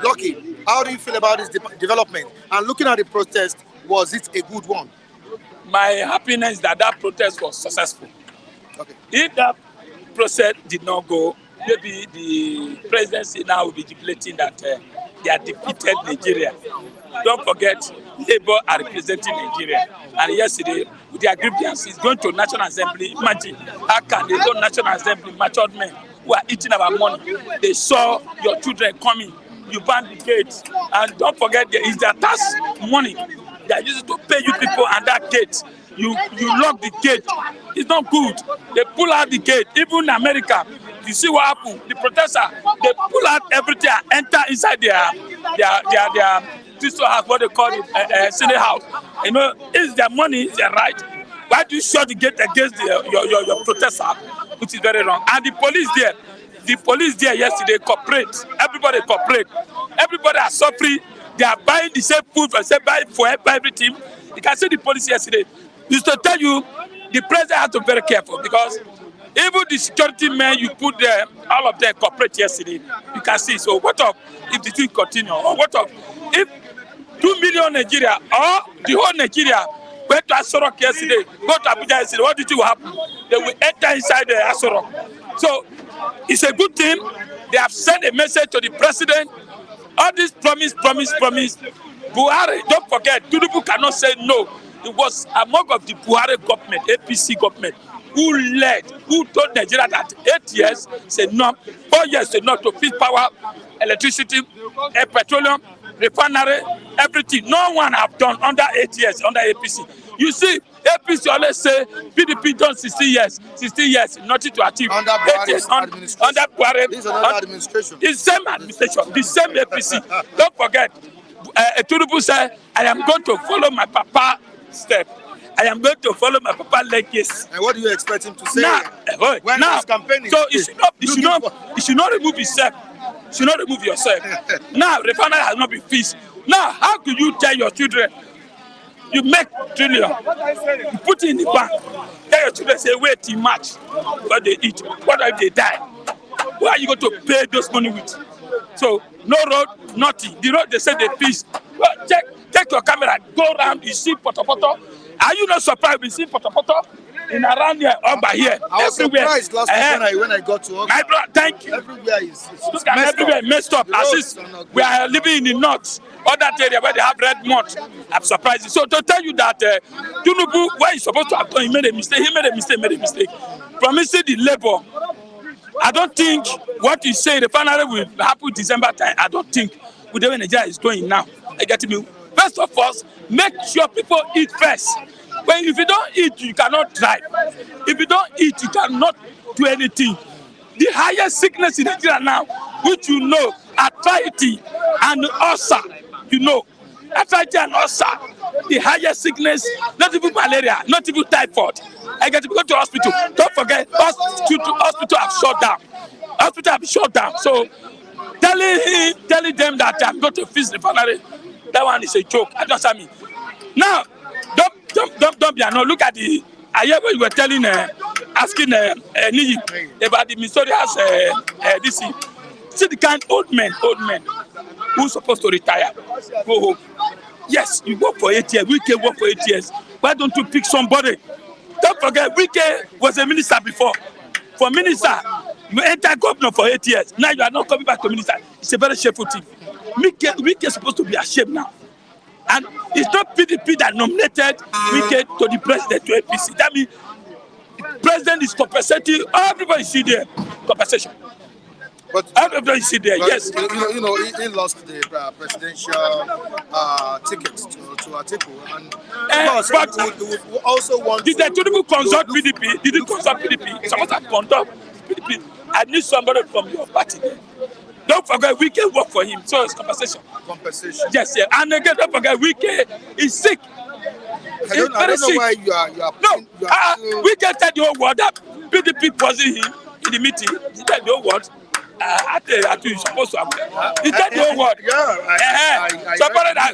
Lucky, how do you feel about this development? And looking at the protest, was it a good one? My happiness is that protest was successful. Okay. If that process did not go, maybe the presidency now will be jubilating that they are defeated Nigeria. Don't forget, Labour are representing Nigeria. And yesterday, with their grievances going to National Assembly, imagine how can they go to National Assembly, matured men who are eating our money. They saw your children coming, you ban the gate. And don't forget, there is their tax money. They are using to pay you people, and that gate, you lock the gate. It's not good. They pull out the gate. Even in America, you see what happened. The protesters, they pull out everything and enter inside their house, what they call it, Senate house. It's their money, it's their right. Why do you shut the gate against your protester, which is very wrong? And the police there yesterday cooperate. Everybody cooperate. Everybody are suffering. They are buying the same food for everything. You can see the police yesterday. Used to tell you the president has to be very careful because even the security men you put there, all of them cooperate yesterday. You can see. So what of if the thing continue? Or what of if 2 million Nigeria or the whole Nigeria went to Asorok yesterday, go to Abuja yesterday, what do you think will happen? They will enter inside the Asorok. So it's a good thing. They have sent a message to the president. All this promise. Buhari, don't forget, Tinubu cannot say no. It was among of the Buhari government, APC government, who told Nigeria that 8 years, said no, 4 years, said no to fix power, electricity, petroleum, refinery, everything. No one have done under 8 years, under APC. You see, APC always say PDP done 60 years, nothing to achieve. Under Buhari's administration. Under Buhari. This is another administration. The same administration, the same APC. Don't forget, Tinubu said, I am going to follow my papa step. I am going to follow my papa legacy. And what do you expect him to say? When he's campaigning? So you should not remove yourself. You should not remove yourself. Now, refinery has not been fixed. Now, how do you tell your children, you make trillion, you put it in the bank, tell your children, say, wait till March, what they eat, what if they die? Who are you going to pay those money with? So, no road, nothing. The road, they say they fixed. Well, take your camera, go around, you see Potopoto. Are you not surprised we see Potopoto in around here, over here? I was surprised last week when I got to work. My brother, thank you. Everywhere is messed up. As if we are living in the north, or that area where they have red mud. I'm surprised. So to tell you that Tinubu, where he's supposed to have done, he made a mistake. Promising the labor. I don't think what you say the refinery will happen December time. I don't think with the way Nigeria is going now. I get me. First of all, make sure people eat first. If you don't eat, you cannot drive. If you don't eat, you cannot do anything. The highest sickness in Nigeria now, which you know, arthritis and ulcer, arthritis and ulcer, the highest sickness, not even malaria, not even typhoid. I get to go to hospital. Don't forget, hospital have shut down. So telling them that I'm going to fix the refinery. That one is a joke. I don't understand me. Now, don't be annoyed. Look at the. I hear what you were telling, asking Niyi about the mysterious this thing. See the kind old men who's supposed to retire, go home. Yes, you work for 8 years. Wike work for 8 years. Why don't you pick somebody? Don't forget, Wike was a minister before. For minister, you enter governor for 8 years. Now you are not coming back to minister. It's a very shameful thing. Wike is supposed to be ashamed now. And it's not PDP that nominated Wike to the president to APC. That means president is compensating. Everybody see there compensation. But everybody see there. Yes. You know, he lost the presidential ticket to Atiku, and but we also want. Did the Tinubu consult PDP? Did he consult PDP? Supposed to conduct PDP. I need somebody from your party. Don't forget, we can work for him. So it's compensation. Compensation. Yes, yeah. And again, don't forget, Wike is sick. I don't know why you are. No, we can tell the whole world that PDP poisoned him in the meeting. He tell the whole world. You're supposed to have. He tell the whole world.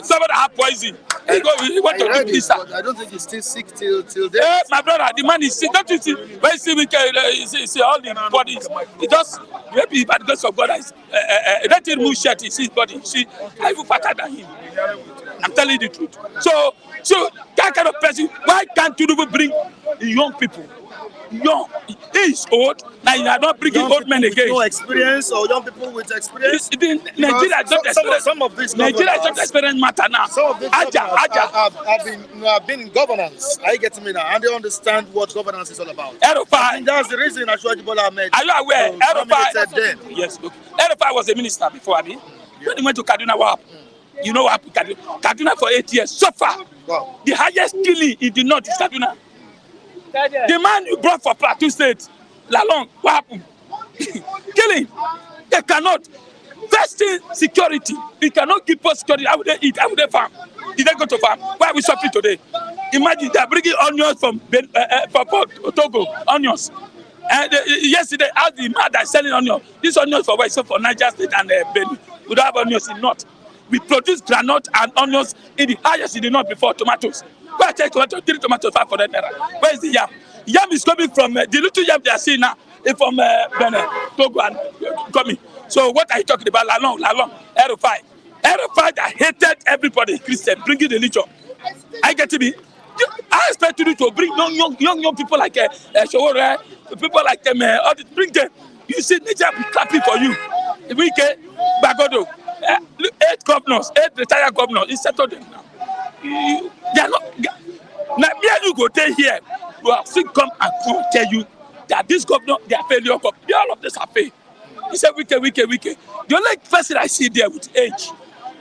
Somebody have poison. He went to the minister. I don't think he's still sick till then. My brother, the man is sick. Don't you see? When you see Wike, see all the bodies. He just maybe by the grace of God, that him move shirt. He see his body. See, I even fatter than him. I'm telling you the truth. So that kind of person, why can't you bring the young people? Young, he is old. Now you are not bringing old men again. No experience or young people with experience. Nigeria is not experience. Some of these Nigeria is not experience matter now. Some of these have been governance. I get me now, and they understand what governance is all about. Erufai. That's the reason Ashwaji Bola Ahmed. Are you aware? Erufai. Yes. Look, Erufai was a minister before Abi. When he went to Kaduna, what happened? You know what happened? Kaduna for 8 years. So far, the highest killing in the north is Kaduna. The man you brought for Plateau State, Lalong, what happened? Killing. They cannot. First thing, security. We cannot keep us security. How would they eat? How would they farm? Did they go to farm? Why are we suffering today? Imagine they're bringing onions from Togo, onions. And yesterday, how the man that's selling onions, these onions for where? So for Niger State and Benue. We don't have onions in North. We produce granite and onions in the highest in the North before tomatoes. Where I take tomato, 3 tomatoes, 500 naira. Where is the yam? Yam is coming from the little yam they are seeing now. It's from Benin, Togo and coming. So what are you talking about? Lalong, Erufai that hated everybody, Christian, bringing religion. I get to be. I expect you to bring young people like Showore, people like them, bring them. You see, nature be clapping for you. Wike, Bagodo, 8 governors, 8 retired governors. He settled them now. They are not. Now, me and you go there here. We have seen come and tell you that this governor, they are failure. All of this are fail. He said, Wike. The only person I see there with age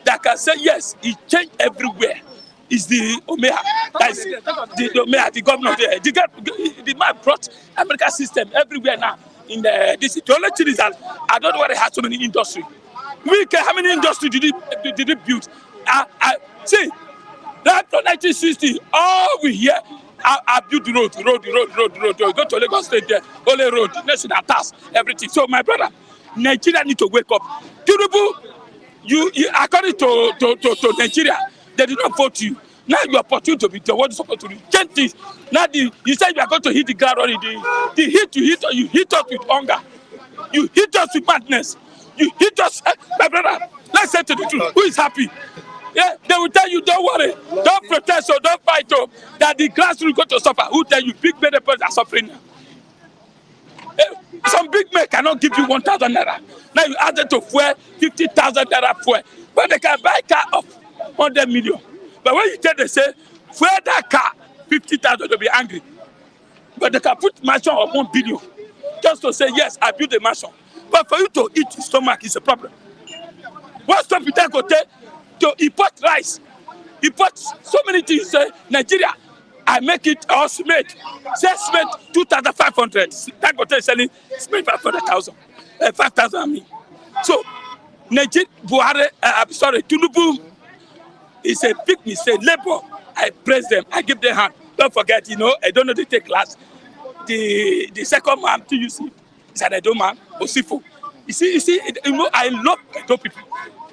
that can say yes, he changed everywhere is the Omeha. That is the Omeha, the governor there. The man brought American system everywhere now. In this, the only thing is that I don't know why they have so many industry. Wike, how many industry did he build? See. That from 1960, all we hear, I build the road. Go to Lagos State there, only road, nation task, everything. So my brother, Nigeria need to wake up. Tinubu, you according to Nigeria, they did not vote you. Now you are opportunity to be the one supposed to do. Change things. Now you said you are going to hit the ground already. The hit you hit us with hunger. You hit us with madness. You hit us, my brother. Let's say to the truth. Who is happy? Yeah, they will tell you, don't worry, don't protest or don't fight, that the grassroots going to suffer. Who tell you big men are suffering now? Some big men cannot give you 1,000 naira. Now you add it to fuel, 50,000 naira fuel. But they can buy a car of 100 million. But when you tell them, say, fuel that car, 50,000, they'll be angry. But they can put mansion of 1 billion. Just to say, yes, I built a mansion. But for you to eat your stomach is a problem. What's up with that go tell? To import rice, import so many things. Say Nigeria, I make it or cement. Say cement 2,500. That go tell selling cement 500,000, 5,000. I mean, so Nigeria, Buhari, Tinubu is a big mistake. Labour, I praise them. I give them hand. Don't forget, I don't know the take class. The second man, TUC, is an Edo man, Osifo. You see, I love Edo people.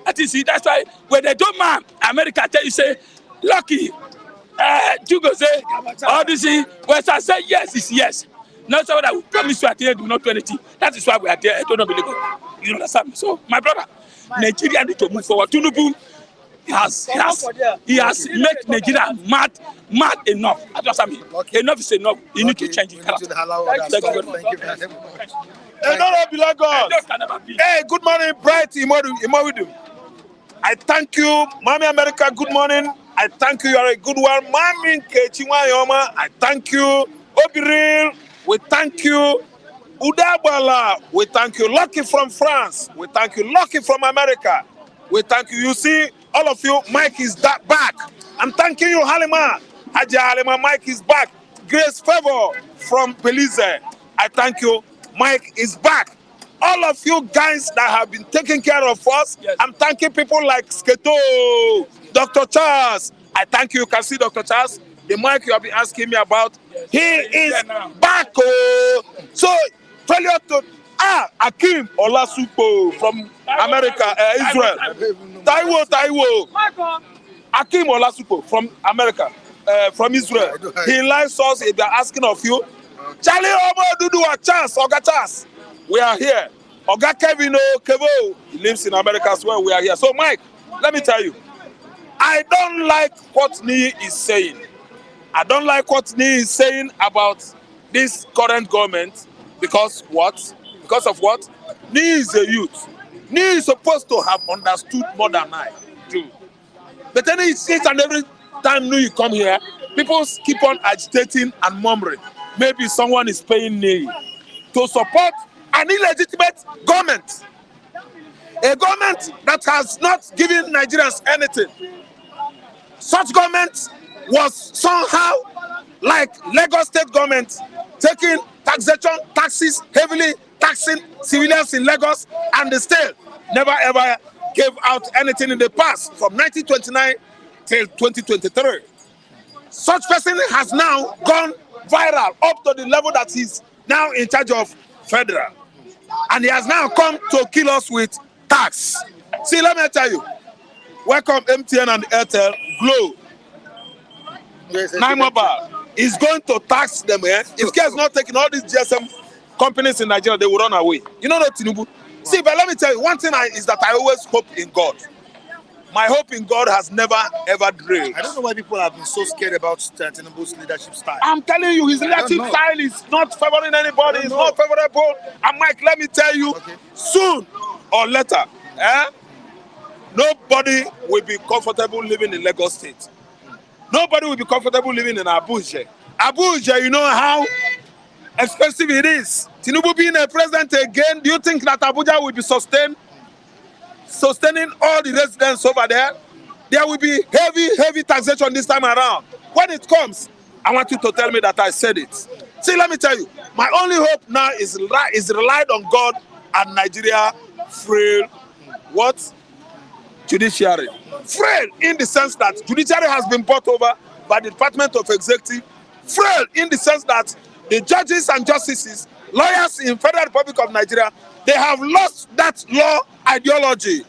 That's why when they don't man, America tell you say, lucky. You go say, all this is, when I say yes, it's yes. Not someone that will promise you at the end will not do anything. That is why we are there. I don't know believe God. You understand me? So, my brother, Nigeria need to move forward. Tinubu he has made Nigeria mad enough. That's what I mean. Okay. Enough is enough. You need to change it. Thank you very much. Below God. Hey, good morning, Bright Imowidu. I thank you, Mami America. Good morning. I thank you. You are a good one, Mami Kechiwayoma. I thank you, Obiril. We thank you, Udabala. We thank you, Lucky from France. We thank you, Lucky from America. We thank you. You see, all of you, Mike is back. I'm thanking you, Halima. Haja Halima, Mike is back. Grace Favor from Belize. I thank you. Mike is back. All of you guys that have been taking care of us, yes. I'm thanking people like Sketo, Dr. Charles. I thank you. You can see Dr. Charles, the mic you have been asking me about. Yes. He is back. So, failure to Akim Olasupo from America, Israel. Taiwo. Akim Olasupo from America, from Israel. He likes us. They are asking of you. Charlie Omo Dudu a chance, Oga Chance. We are here. Oga Kevin Kevo, he lives in America as well. We are here. So, Mike, let me tell you, I don't like what Ni is saying. I don't like what Ni is saying about this current government because what? Because of what? Ni is a youth. Ni is supposed to have understood more than I do. But then he says, and every time Ni come here, people keep on agitating and murmuring. Maybe someone is paying Ni to support an illegitimate government. A government that has not given Nigerians anything. Such government was somehow like Lagos state government, taking taxes, heavily taxing civilians in Lagos, and the state never ever gave out anything in the past from 1929 till 2023. Such person has now gone viral up to the level that he's now in charge of federal. And he has now come to kill us with tax. See, let me tell you. Welcome MTN and Airtel, Glow. Nine Mobile is going to tax them. If care is not taking all these GSM companies in Nigeria, they will run away. You know that Tinubu? See, but let me tell you, one thing is that I always hope in God. My hope in God has never ever drilled. I don't know why people have been so scared about Tinubu's leadership style. I'm telling you, his leadership style is not favoring anybody. It's not favorable. And Mike, let me tell you, soon or later, nobody will be comfortable living in Lagos State. Nobody will be comfortable living in Abuja. Abuja, you know how expensive it is. Tinubu being a president again, do you think that Abuja will be sustaining all the residents over there? There will be heavy taxation this time around. When it comes, I want you to tell me that I said it. See, let me tell you, my only hope now is relied on God and Nigeria frail. What? Judiciary. Frail in the sense that judiciary has been bought over by the Department of Executive. Frail in the sense that the judges and justices, lawyers in Federal Republic of Nigeria, they have lost that law ideology,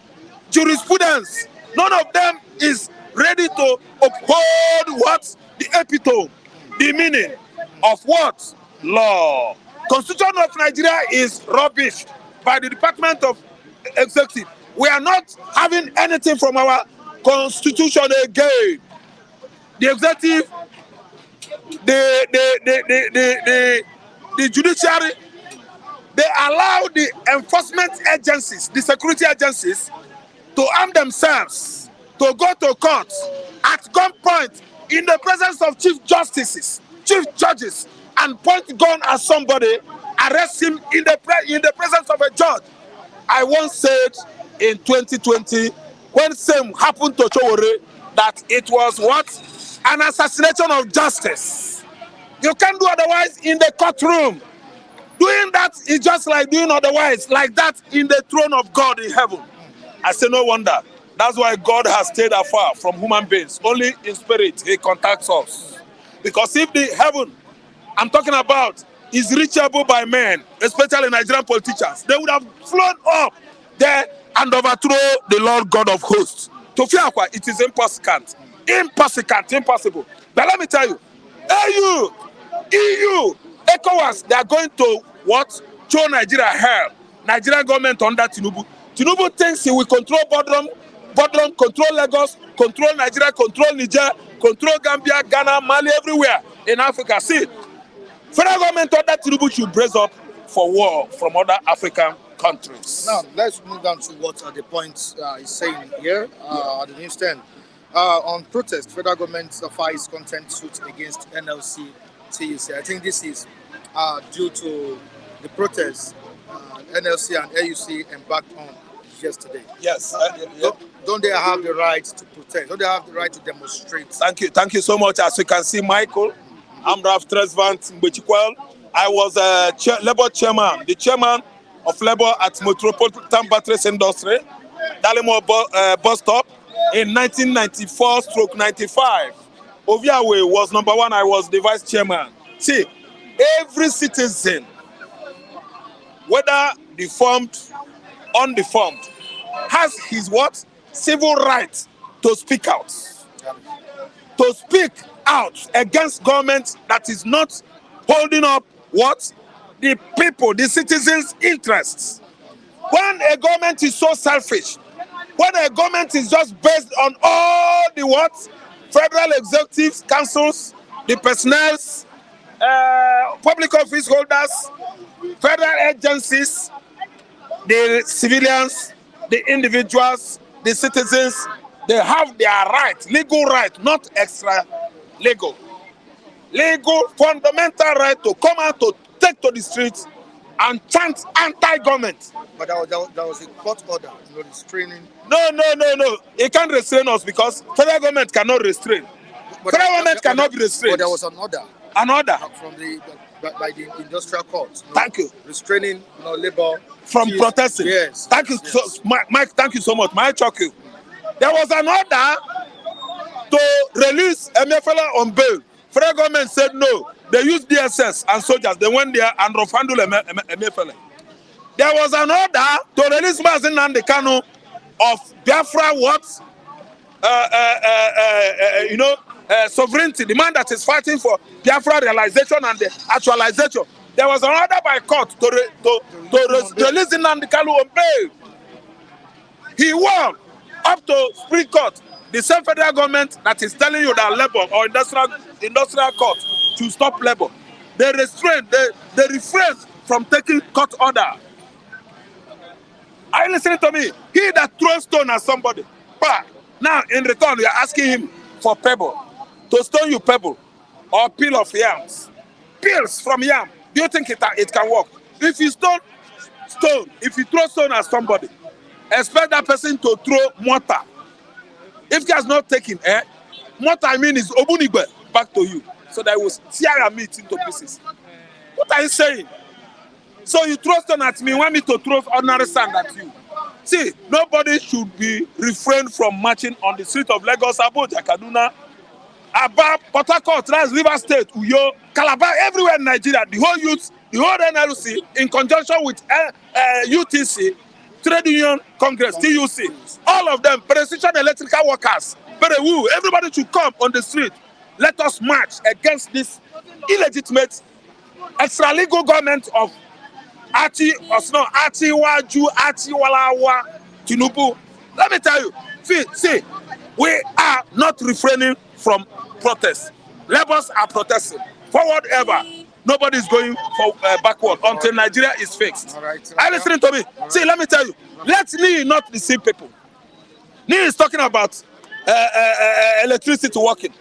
jurisprudence. None of them is ready to uphold what? The epitome, the meaning of what? Law. Constitution of Nigeria is rubbish by the Department of Executive. We are not having anything from our constitution again. The executive, the judiciary, they allow the enforcement agencies, the security agencies, to arm themselves, to go to court at gunpoint in the presence of chief justices, chief judges, and point gun at somebody, arrest him in the presence of a judge. I once said in 2020, when same happened to Chowore, that it was what? An assassination of justice. You can't do otherwise in the courtroom. Doing that is just like doing otherwise, like that in the throne of God in heaven. I say no wonder. That's why God has stayed afar from human beings. Only in spirit he contacts us. Because if the heaven, I'm talking about is reachable by men, especially Nigerian politicians, they would have flown up there and overthrow the Lord God of hosts. To Fiakwa, it is impossible. Impossible. But let me tell you, AU, EU, ECOWAS, they are going to what? Show Nigeria hell. Nigerian government under Tinubu. Tinubu thinks he will control Bodrum, control Lagos, control Nigeria, control Niger, control Gambia, Ghana, Mali, everywhere in Africa. See, federal government under Tinubu should brace up for war from other African countries. Now, let's move down to what are the points he's saying here at the newsstand. On protest, federal government files contempt suit against NLC TUC. I think this is due to the protests NLC and AUC embarked on yesterday. Yes. Don't they have the right to protest? Don't they have the right to demonstrate? Thank you so much. As you can see, Michael, I'm Raf Tresvant Mbechikwel. I was Labour chairman, the chairman of Labour at Metropolitan Batteries Industry, Dalimo bus stop in 1994-95. Oviawe was number one. I was the vice chairman. See, every citizen, whether deformed, undeformed, has his what? Civil right to speak out. To speak out against government that is not holding up what? The people, the citizens' interests. When a government is so selfish, when a government is just based on all the what? Federal executives, councils, the personnel, public office holders, federal agencies, the civilians, the individuals, the citizens, they have their right, legal right, not extra legal. Legal, fundamental right to come out to take to the streets and chant anti-government. But that was a court order, restraining. No. It can't restrain us because federal government cannot restrain. Federal government cannot be restrained. But there was an order. An order From by the industrial court. Thank you. Restraining labor. From protesting. Yes. Thank you, yes. So, Mike. Thank you so much. My choke you. There was an order to release Emefiele on bail. Federal government said no. They used DSS and soldiers. They went there and rough-handled Emefiele. There was an order to release Mazi Nnamdi Kanu of Biafra what? Sovereignty, the man that is fighting for Biafra realization and the actualization. There was an order by court to release Nnamdi Kanu on bail. He won up to Supreme Court. The same federal government that is telling you that labor or industrial court to stop labor, they refrain from taking court order. Are you listening to me? He that throws stone at somebody, but now in return you are asking him for pebble, to stone you pebble or peel of yams, peels from yam. Do you think it can work? If you stone, if you throw stone at somebody, expect that person to throw mortar. If he has not taken mortar, I mean, is obunigbe back to you, so that it will tear your meat into pieces. What are you saying? So you throw stone at me, want me to throw ordinary sand at you. See, nobody should be refrained from marching on the street of Lagos, Abuja, Kaduna, Aba, Port Harcourt, River State, Uyo, Calabar, everywhere in Nigeria. The whole youth, the whole NLC, in conjunction with UTC, Trade Union Congress, TUC, all of them, precision electrical workers, everybody should come on the street. Let us march against this illegitimate, extra-legal government of Walawa, Tinubu. Let me tell you, see, we are not refraining from protest. Labours are protesting. Forward ever. Nobody is going backward until Nigeria is fixed. All right. Are you listening to me? See, let me tell you. Let me not deceive people. Ni is talking about electricity working.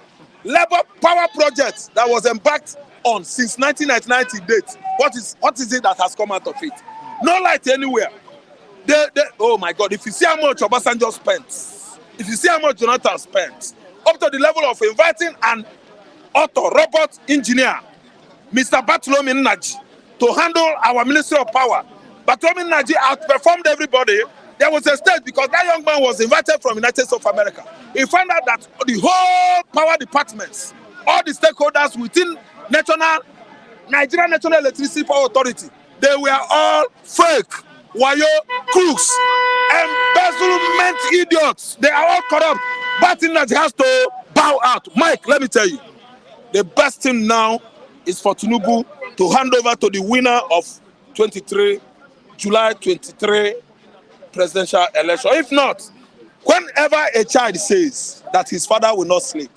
Labour power project that was embarked on since 1999 to date. What is it that has come out of it? No light anywhere. Oh my God! If you see how much Obasanjo spent, if you see how much Jonathan spent, up to the level of inviting an robot engineer, Mr. Bartholomew Nnaji, to handle our Ministry of Power. Bartholomew Nnaji outperformed everybody. There was a stage because that young man was invited from the United States of America. He found out that the whole power departments, all the stakeholders within national Nigerian National Electricity Power Authority, they were all fake, wayo, crooks, embezzlement idiots. They are all corrupt. But in that has to bow out. Mike, let me tell you, the best thing now is for Tinubu to hand over to the winner of July 23 presidential election. If not, whenever a child says that his father will not sleep,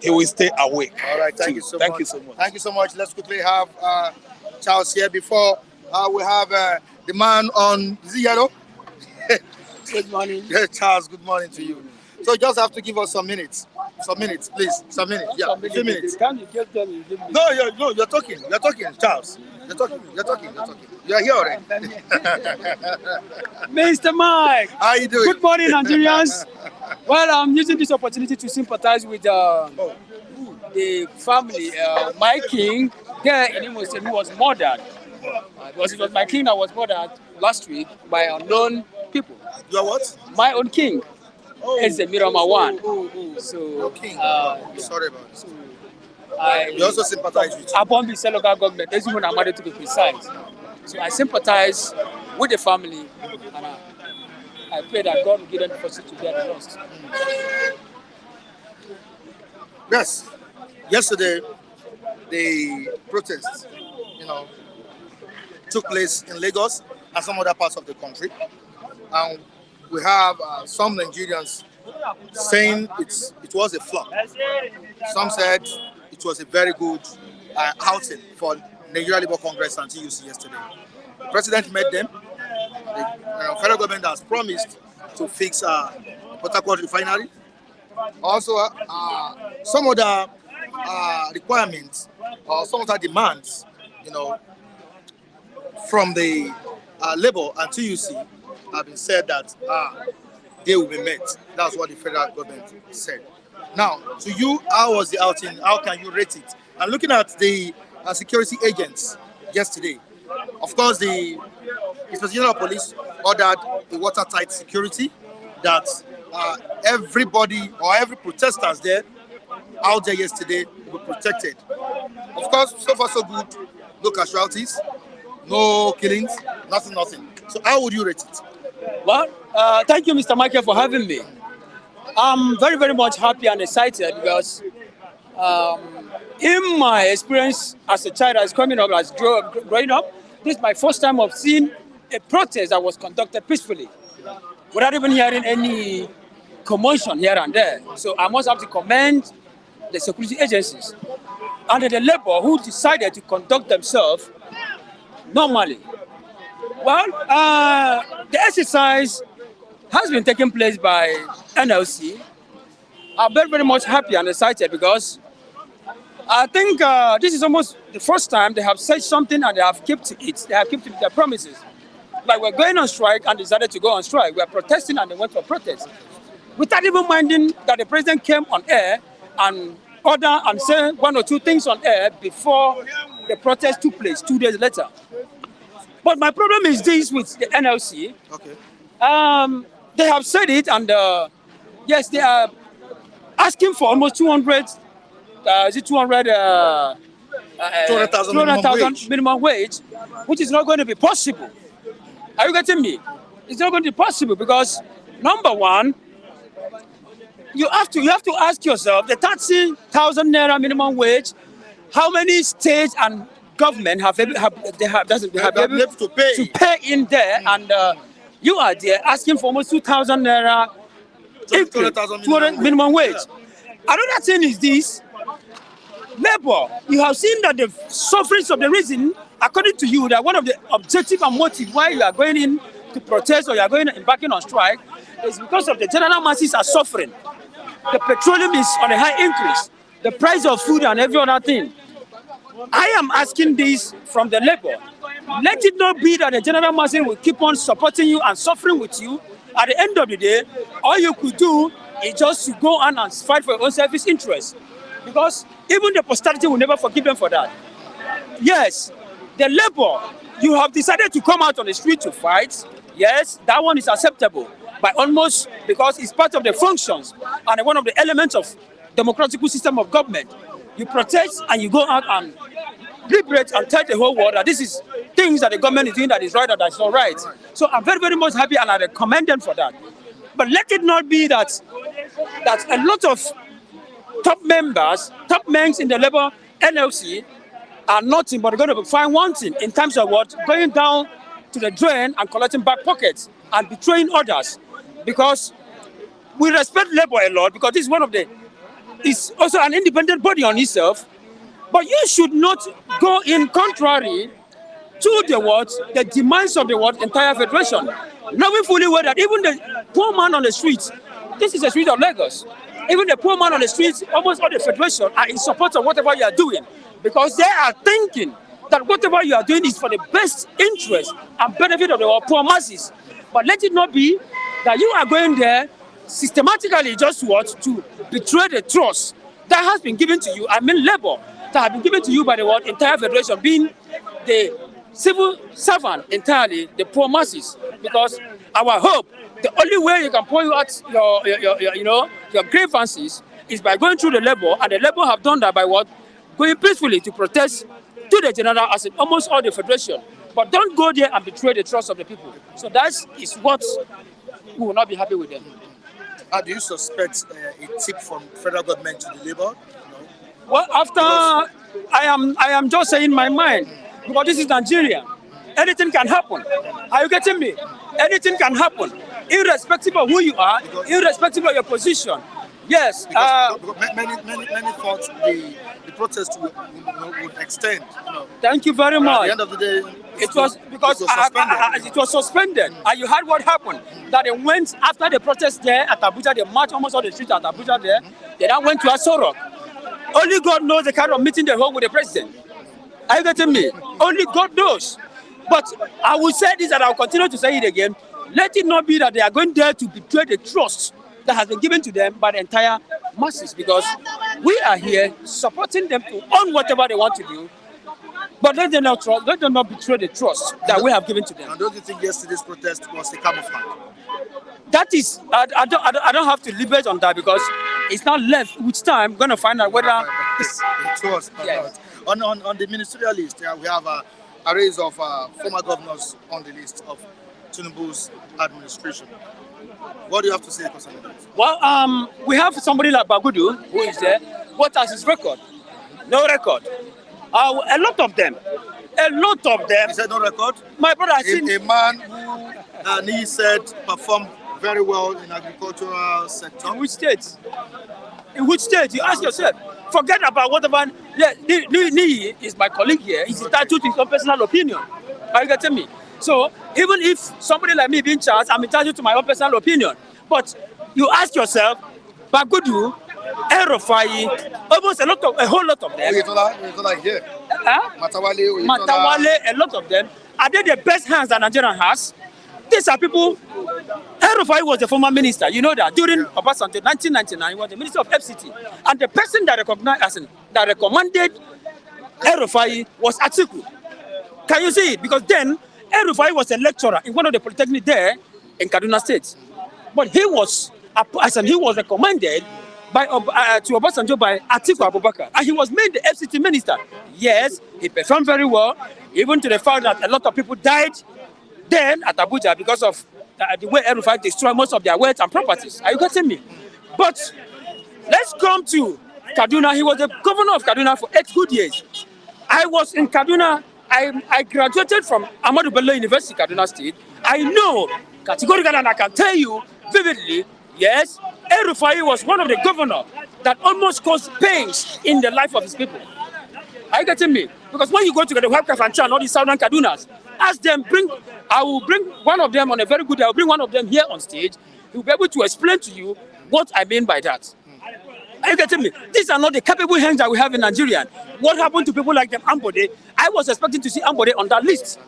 he will stay awake. All right, thank you so Thank much. you so much. Thank you so much. Let's quickly have Charles here before we have the man on Ziyado. Good morning. Yeah, Charles, good morning to you. So you just have to give us some minutes. Some minutes, please. Some minutes. Yeah, a few minutes. Can you give them? You give me. No, you're talking. You're talking, Charles. You're talking. You're here already. Mr. Mike. How you doing? Good morning, Nigerians. Well, I'm using this opportunity to sympathize with the family. My king there in Imo State, who was murdered. It was my king that was murdered last week by unknown people. You're what? My own king. It's a Mirama one. So, Your king. Sorry about it. We also sympathize with you. Upon the local government, there's even a matter to be precise. So I sympathize with the family, and I pray that God will give them the fortitude to bear the loss. Yes. Yesterday, the protests, took place in Lagos and some other parts of the country. And we have some Nigerians saying it was a flop. Some said it was a very good outing for Nigeria Labour Congress and TUC yesterday. The president met them. The federal government has promised to fix Port Harcourt refinery. Also, some other requirements or some other demands, from the Labour and TUC have been said that they will be met. That's what the federal government said. Now, to you, how was the outing? How can you rate it? And looking at the security agents yesterday, of course, the Inspector General of Police ordered a watertight security that everybody or every protesters there out there yesterday will be protected. Of course, so far so good. No casualties, no killings, nothing. So how would you rate it? Well, thank you, Mr. Michael, for having me. I'm very, very much happy and excited because in my experience as a child, as coming up, as growing up, this is my first time of seeing a protest that was conducted peacefully without even hearing any commotion here and there. So I must have to commend the security agencies and the Labour who decided to conduct themselves normally. Well, the exercise has been taking place by NLC. I'm very, very much happy and excited because I think this is almost the first time they have said something and they have kept it. They have kept their promises. Like we're going on strike and decided to go on strike. We're protesting and they went for protest. Without even minding that the president came on air and ordered and said one or two things on air before the protest took place 2 days later. But my problem is this with the NLC. Okay. They have said it, and yes, they are asking for almost 200. Is it 200? 200,000 minimum wage, which is not going to be possible. Are you getting me? It's not going to be possible because number one, you have to ask yourself the 30,000 naira minimum wage. How many states and government have able to pay in there, and you are there asking for almost 2,000 naira 200 minimum wage. Another thing is this: Labour. You have seen that the sufferings of the reason, according to you, that one of the objective and motive why you are going in to protest or you are going embarking on strike is because of the general masses are suffering. The petroleum is on a high increase. The price of food and every other thing. I am asking this from the Labour. Let it not be that the general masses will keep on supporting you and suffering with you. At the end of the day, all you could do is just to go on and fight for your own selfish interest. Because even the posterity will never forgive them for that. Yes, the Labour, you have decided to come out on the street to fight. Yes, that one is acceptable. By almost, because it's part of the functions and one of the elements of democratic system of government. You protest and you go out and liberate and tell the whole world that this is things that the government is doing that is right and that's not right. So I'm very, very much happy and I commend them for that. But let it not be that a lot of top men in the Labour NLC are nothing but going to find one thing in terms of what? Going down to the drain and collecting back pockets and betraying others. Because we respect Labour a lot because this is it's also an independent body on itself. But you should not go in contrary to the demands of the entire federation. Knowing fully well that even the poor man on the streets, this is the street of Lagos, even the poor man on the streets, almost all the federation are in support of whatever you are doing because they are thinking that whatever you are doing is for the best interest and benefit of the poor masses. But let it not be that you are going there systematically just to betray the trust that has been given to you, Labour, that have been given to you by the entire federation, being the civil servant entirely, the poor masses. Because our hope, the only way you can point out your grievances is by going through the Labour, and the Labour have done that by going peacefully to protest to the general as in almost all the federation. But don't go there and betray the trust of the people. So that is what we will not be happy with them. Do you suspect a tip from federal government to the Labour? No. Well, after I am just saying my mind, because this is Nigeria. Anything can happen. Are you getting me? Anything can happen, irrespective of who you are, irrespective of your position. Yes. Because many thought the protest would extend. Thank you very much. At the end of the day, it was because it was suspended. And you heard what happened. That they went after the protest there at Abuja. They marched almost all the streets at Abuja there. They then went to Aso Rock. Only God knows the kind of meeting they hold with the president. Are you getting me? Only God knows. But I will say this and I will continue to say it again. Let it not be that they are going there to betray the trust that has been given to them by the entire masses, because we are here supporting them to own whatever they want to do. But let them not betray the trust that we have given to them. And don't you think yesterday's protest was a camouflage? That is, I don't have to debate on that because it's not left. With time, we're going to find out whether it was. Yes. On the ministerial list, we have arrays of former governors on the list of Tinubu's administration. What do you have to say concerning that? Well, we have somebody like Bagudu who is there. What has his record? No record. A lot of them. He said no record? My brother, a man who he said performed very well in agricultural sector. In which state? In which state? You ask yourself. Forget about whatever. Ni is my colleague here. He's entitled to his own personal opinion. Are you getting me? So even if somebody like me being charged, I'm entitled to my own personal opinion. But you ask yourself, Bagudu, El-Rufai, almost a whole lot of them. Oyetola here. Matawale, a lot of them. Are they the best hands that Nigeria has? These are people. El-Rufai was the former minister. You know that during Obasanjo 1999, he was the minister of FCT, and the person that recommended El-Rufai was Atiku. Can you see it? Because then El-Rufai was a lecturer in one of the polytechnics there in Kaduna State, but he was recommended to Obasanjo by Atiku Abubakar, and he was made the FCT minister. Yes, he performed very well, even to the fact that a lot of people died then at Abuja because of the way El-Rufai destroyed most of their wealth and properties. Are you getting me? But let's come to Kaduna. He was the governor of Kaduna for 8 good years. I was in Kaduna. I graduated from Ahmadu Bello University, Kaduna State. I know categorically, and I can tell you vividly, yes, El-Rufai was one of the governors that almost caused pains in the life of his people. Are you getting me? Because when you go to the Webcaf and Chan, all these southern Kadunas, ask them, I will bring one of them on a very good day. I will bring one of them here on stage. He will be able to explain to you what I mean by that. Are you getting me? These are not the capable hands that we have in Nigeria. What happened to people like them, Ambode? I was expecting to see Ambode on that list.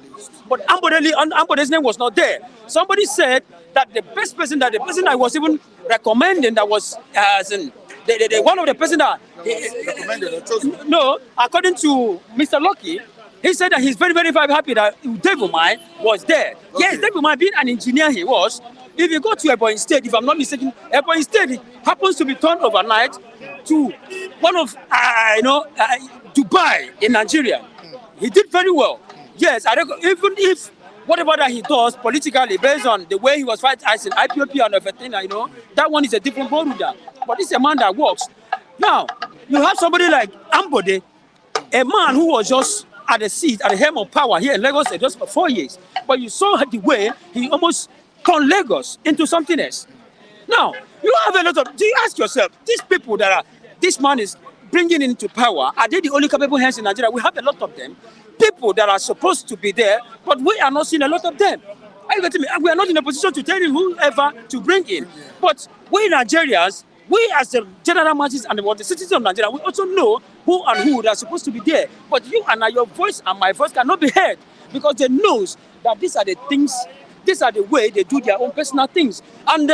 But Ambode's name was not there. Somebody said that the person that was even recommending, that was one of the person that Recommended or chosen? No, according to Mr. Lucky, he said that he's very, very, very happy that Dave Umai was there. Okay. Yes, Dave Umai, being an engineer he was. If you go to Ebonyi State, if I'm not mistaken, Ebonyi State happens to be turned overnight to one of Dubai in Nigeria. he did very well. Yes, even if whatever that he does politically, based on the way he was fighting as in IPOP and everything, that one is a different ball with that. But this is a man that works. Now, you have somebody like Ambode, a man who was just at the seat, at the helm of power here in Lagos just for 4 years. But you saw the way he almost turned Lagos into something else. Now, you have a lot of, do you ask yourself, these people this man is bringing into power, are they the only capable hands in Nigeria? We have a lot of them. People that are supposed to be there, but we are not seeing a lot of them. Are you getting me? We are not in a position to tell you whoever to bring in. But we Nigerians, we as the general masses and the citizens of Nigeria, we also know who and who are supposed to be there. But you and your voice and my voice cannot be heard because they know that these are the things, these are the way they do their own personal things. And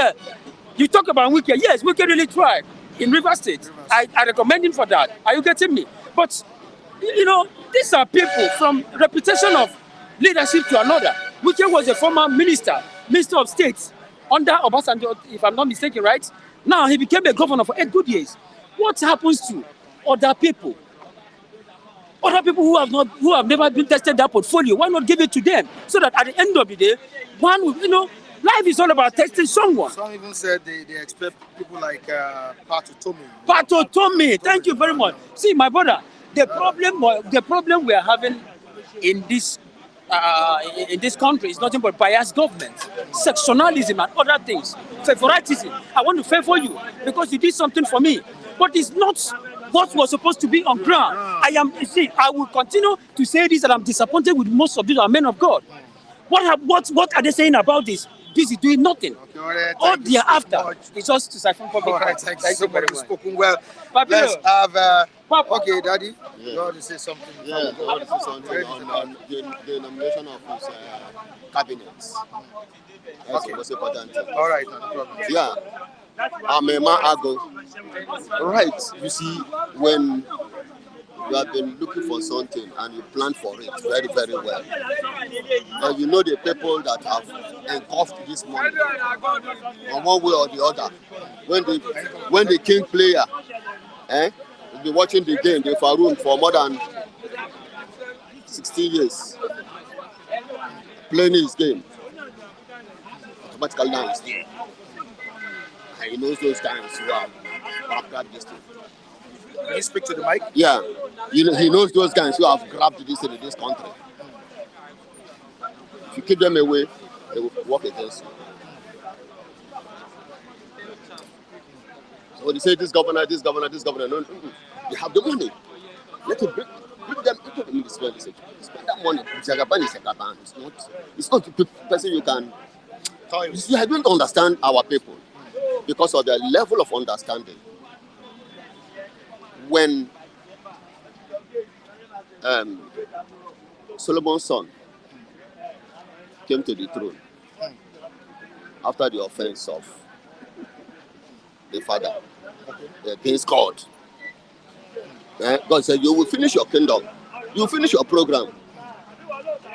you talk about Wike. Yes, Wike really tried in Rivers State. I recommend him for that. Are you getting me? But, these are people from reputation of leadership to another. Wike was a former minister of state under Obasanjo, if I'm not mistaken, right? Now he became a governor for 8 good years. What happens to other people? Other people who have never been tested that portfolio, why not give it to them? So that at the end of the day, one will, life is all about testing someone. Some even said they expect people like Pato Tommy, thank you very much. See, my brother, the problem we are having in this country is nothing but biased government, sectionalism and other things, favoritism. I want to favor you because you did something for me, but it's not what was supposed to be on ground. I will continue to say this, that I'm disappointed with most of these are men of God. What are they saying about this? This is doing nothing. Okay, all they are after is just to siphon public funds. Thank you so much. Spoken well. Papilo. Let's have. Okay, Daddy. Yeah. You want to say something? Yeah, I want to say something on the nomination of his cabinets. That's the most important thing. All right, no problem. Yeah, I'm a man ago. Right, you see, when you have been looking for something and you plan for it very, very well, and you know the people that have engulfed this money on one way or the other, when the king player, will be watching the game, the Faroon, for more than 16 years, playing his game, automatically now he's there. And he knows those guys who have grabbed this thing. Can you speak to the mic? Yeah, he knows those guys who have grabbed this in this country. If you keep them away, they will work against you. So when you say this governor, no, they have the money. Let him bring them into the municipality. Spend that money. It's not the person you can. You see, I don't understand our people because of their level of understanding. When Solomon's son came to the throne after the offense of the father against God, God said, you will finish your kingdom, you will finish your program.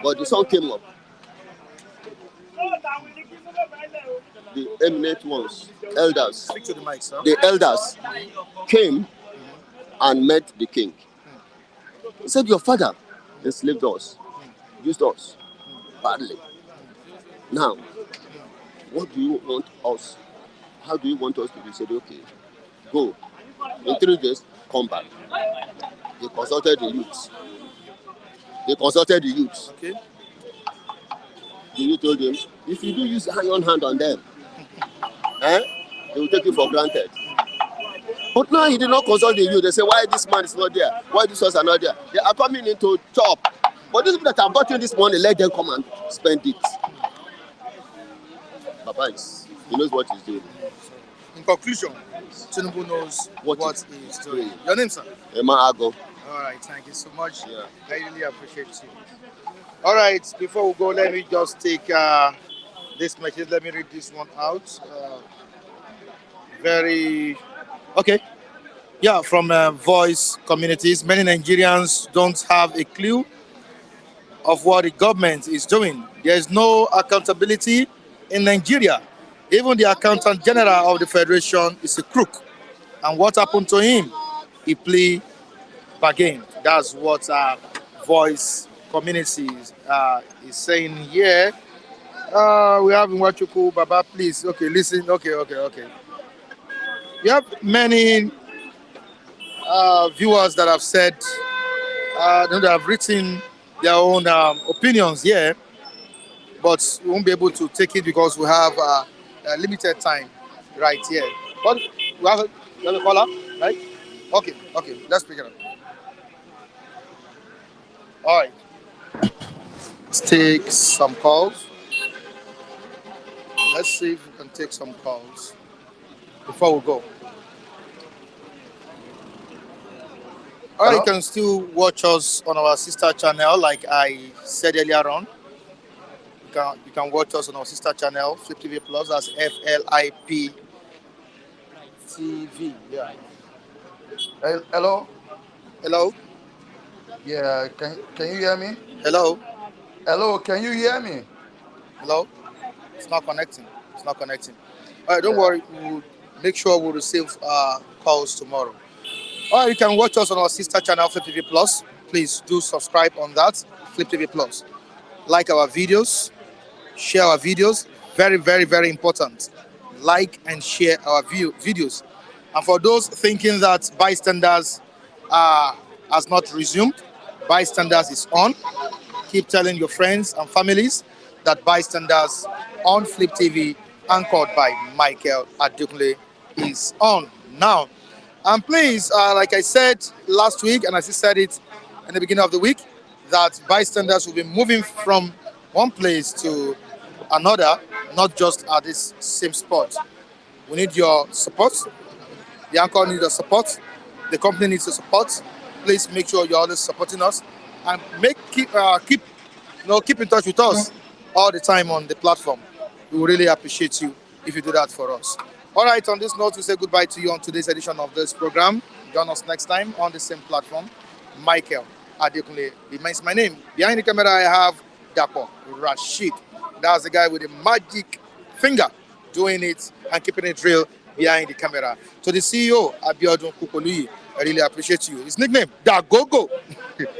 But the son came up. The eminent ones, elders, Speak to the mic, sir. the elders came and met the king. He said, your father enslaved us, used us badly. Now, what do you want us? How do you want us to do? He said, okay, go. In 3 days, come back. They consulted the youths. Okay. The youth told him, if you do use iron hand on them, they will take you for granted. But now he did not consult the youth. They say, why this man is not there? Why these ones are not there? They are coming in to chop. But these people that have bought you this money, let them come and spend it. Papa he knows what he's doing. In conclusion, Tinubu knows what he's doing. Your name, sir? Emma Ago. All right, thank you so much. Yeah. I really appreciate you. All right, before we go, let me just take this message. Let me read this one out. Okay. Yeah, from voice communities. Many Nigerians don't have a clue of what the government is doing. There is no accountability in Nigeria. Even the Accountant General of the Federation is a crook. And what happened to him? He plead bargain. That's what voice communities is saying here. We have Wachuku Baba, please. Okay, listen. Okay. We have many viewers that have said, that have written their own opinions here, but we won't be able to take it because we have a limited time right here. But we have a caller, right? Okay, let's pick it up. All right, let's take some calls. Let's see if we can take some calls before we go. Or you can still watch us on our sister channel, like I said earlier on. You can watch us on our sister channel, Flip TV Plus. That's FLIP TV. Yeah. Hello. Hello. Yeah. Can you hear me? Hello. Hello. Can you hear me? Hello. It's not connecting. All right. Don't worry. We'll make sure we'll receive calls tomorrow. Or you can watch us on our sister channel, Flip TV Plus. Please do subscribe on that, Flip TV Plus. Like our videos, share our videos. Very, very, very important. Like and share our videos. And for those thinking that bystanders has not resumed, bystanders is on. Keep telling your friends and families that bystanders on Flip TV, anchored by Michael Adekunle, is on now. And please, like I said last week, and I still said it in the beginning of the week, that bystanders will be moving from one place to another, not just at this same spot. We need your support. The anchor needs your support. The company needs your support. Please make sure you're always supporting us, and keep in touch with us all the time on the platform. We will really appreciate you if you do that for us. All right, on this note, we say goodbye to you on today's edition of this program. Join us next time on the same platform. Michael Adekunle remains my name. Behind the camera, I have Dapo Rashid. That's the guy with the magic finger doing it and keeping it real behind the camera. To the CEO, Abiodun Kukoluyi, I really appreciate you. His nickname, Dagogo.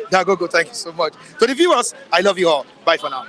Dagogo, thank you so much. To the viewers, I love you all. Bye for now.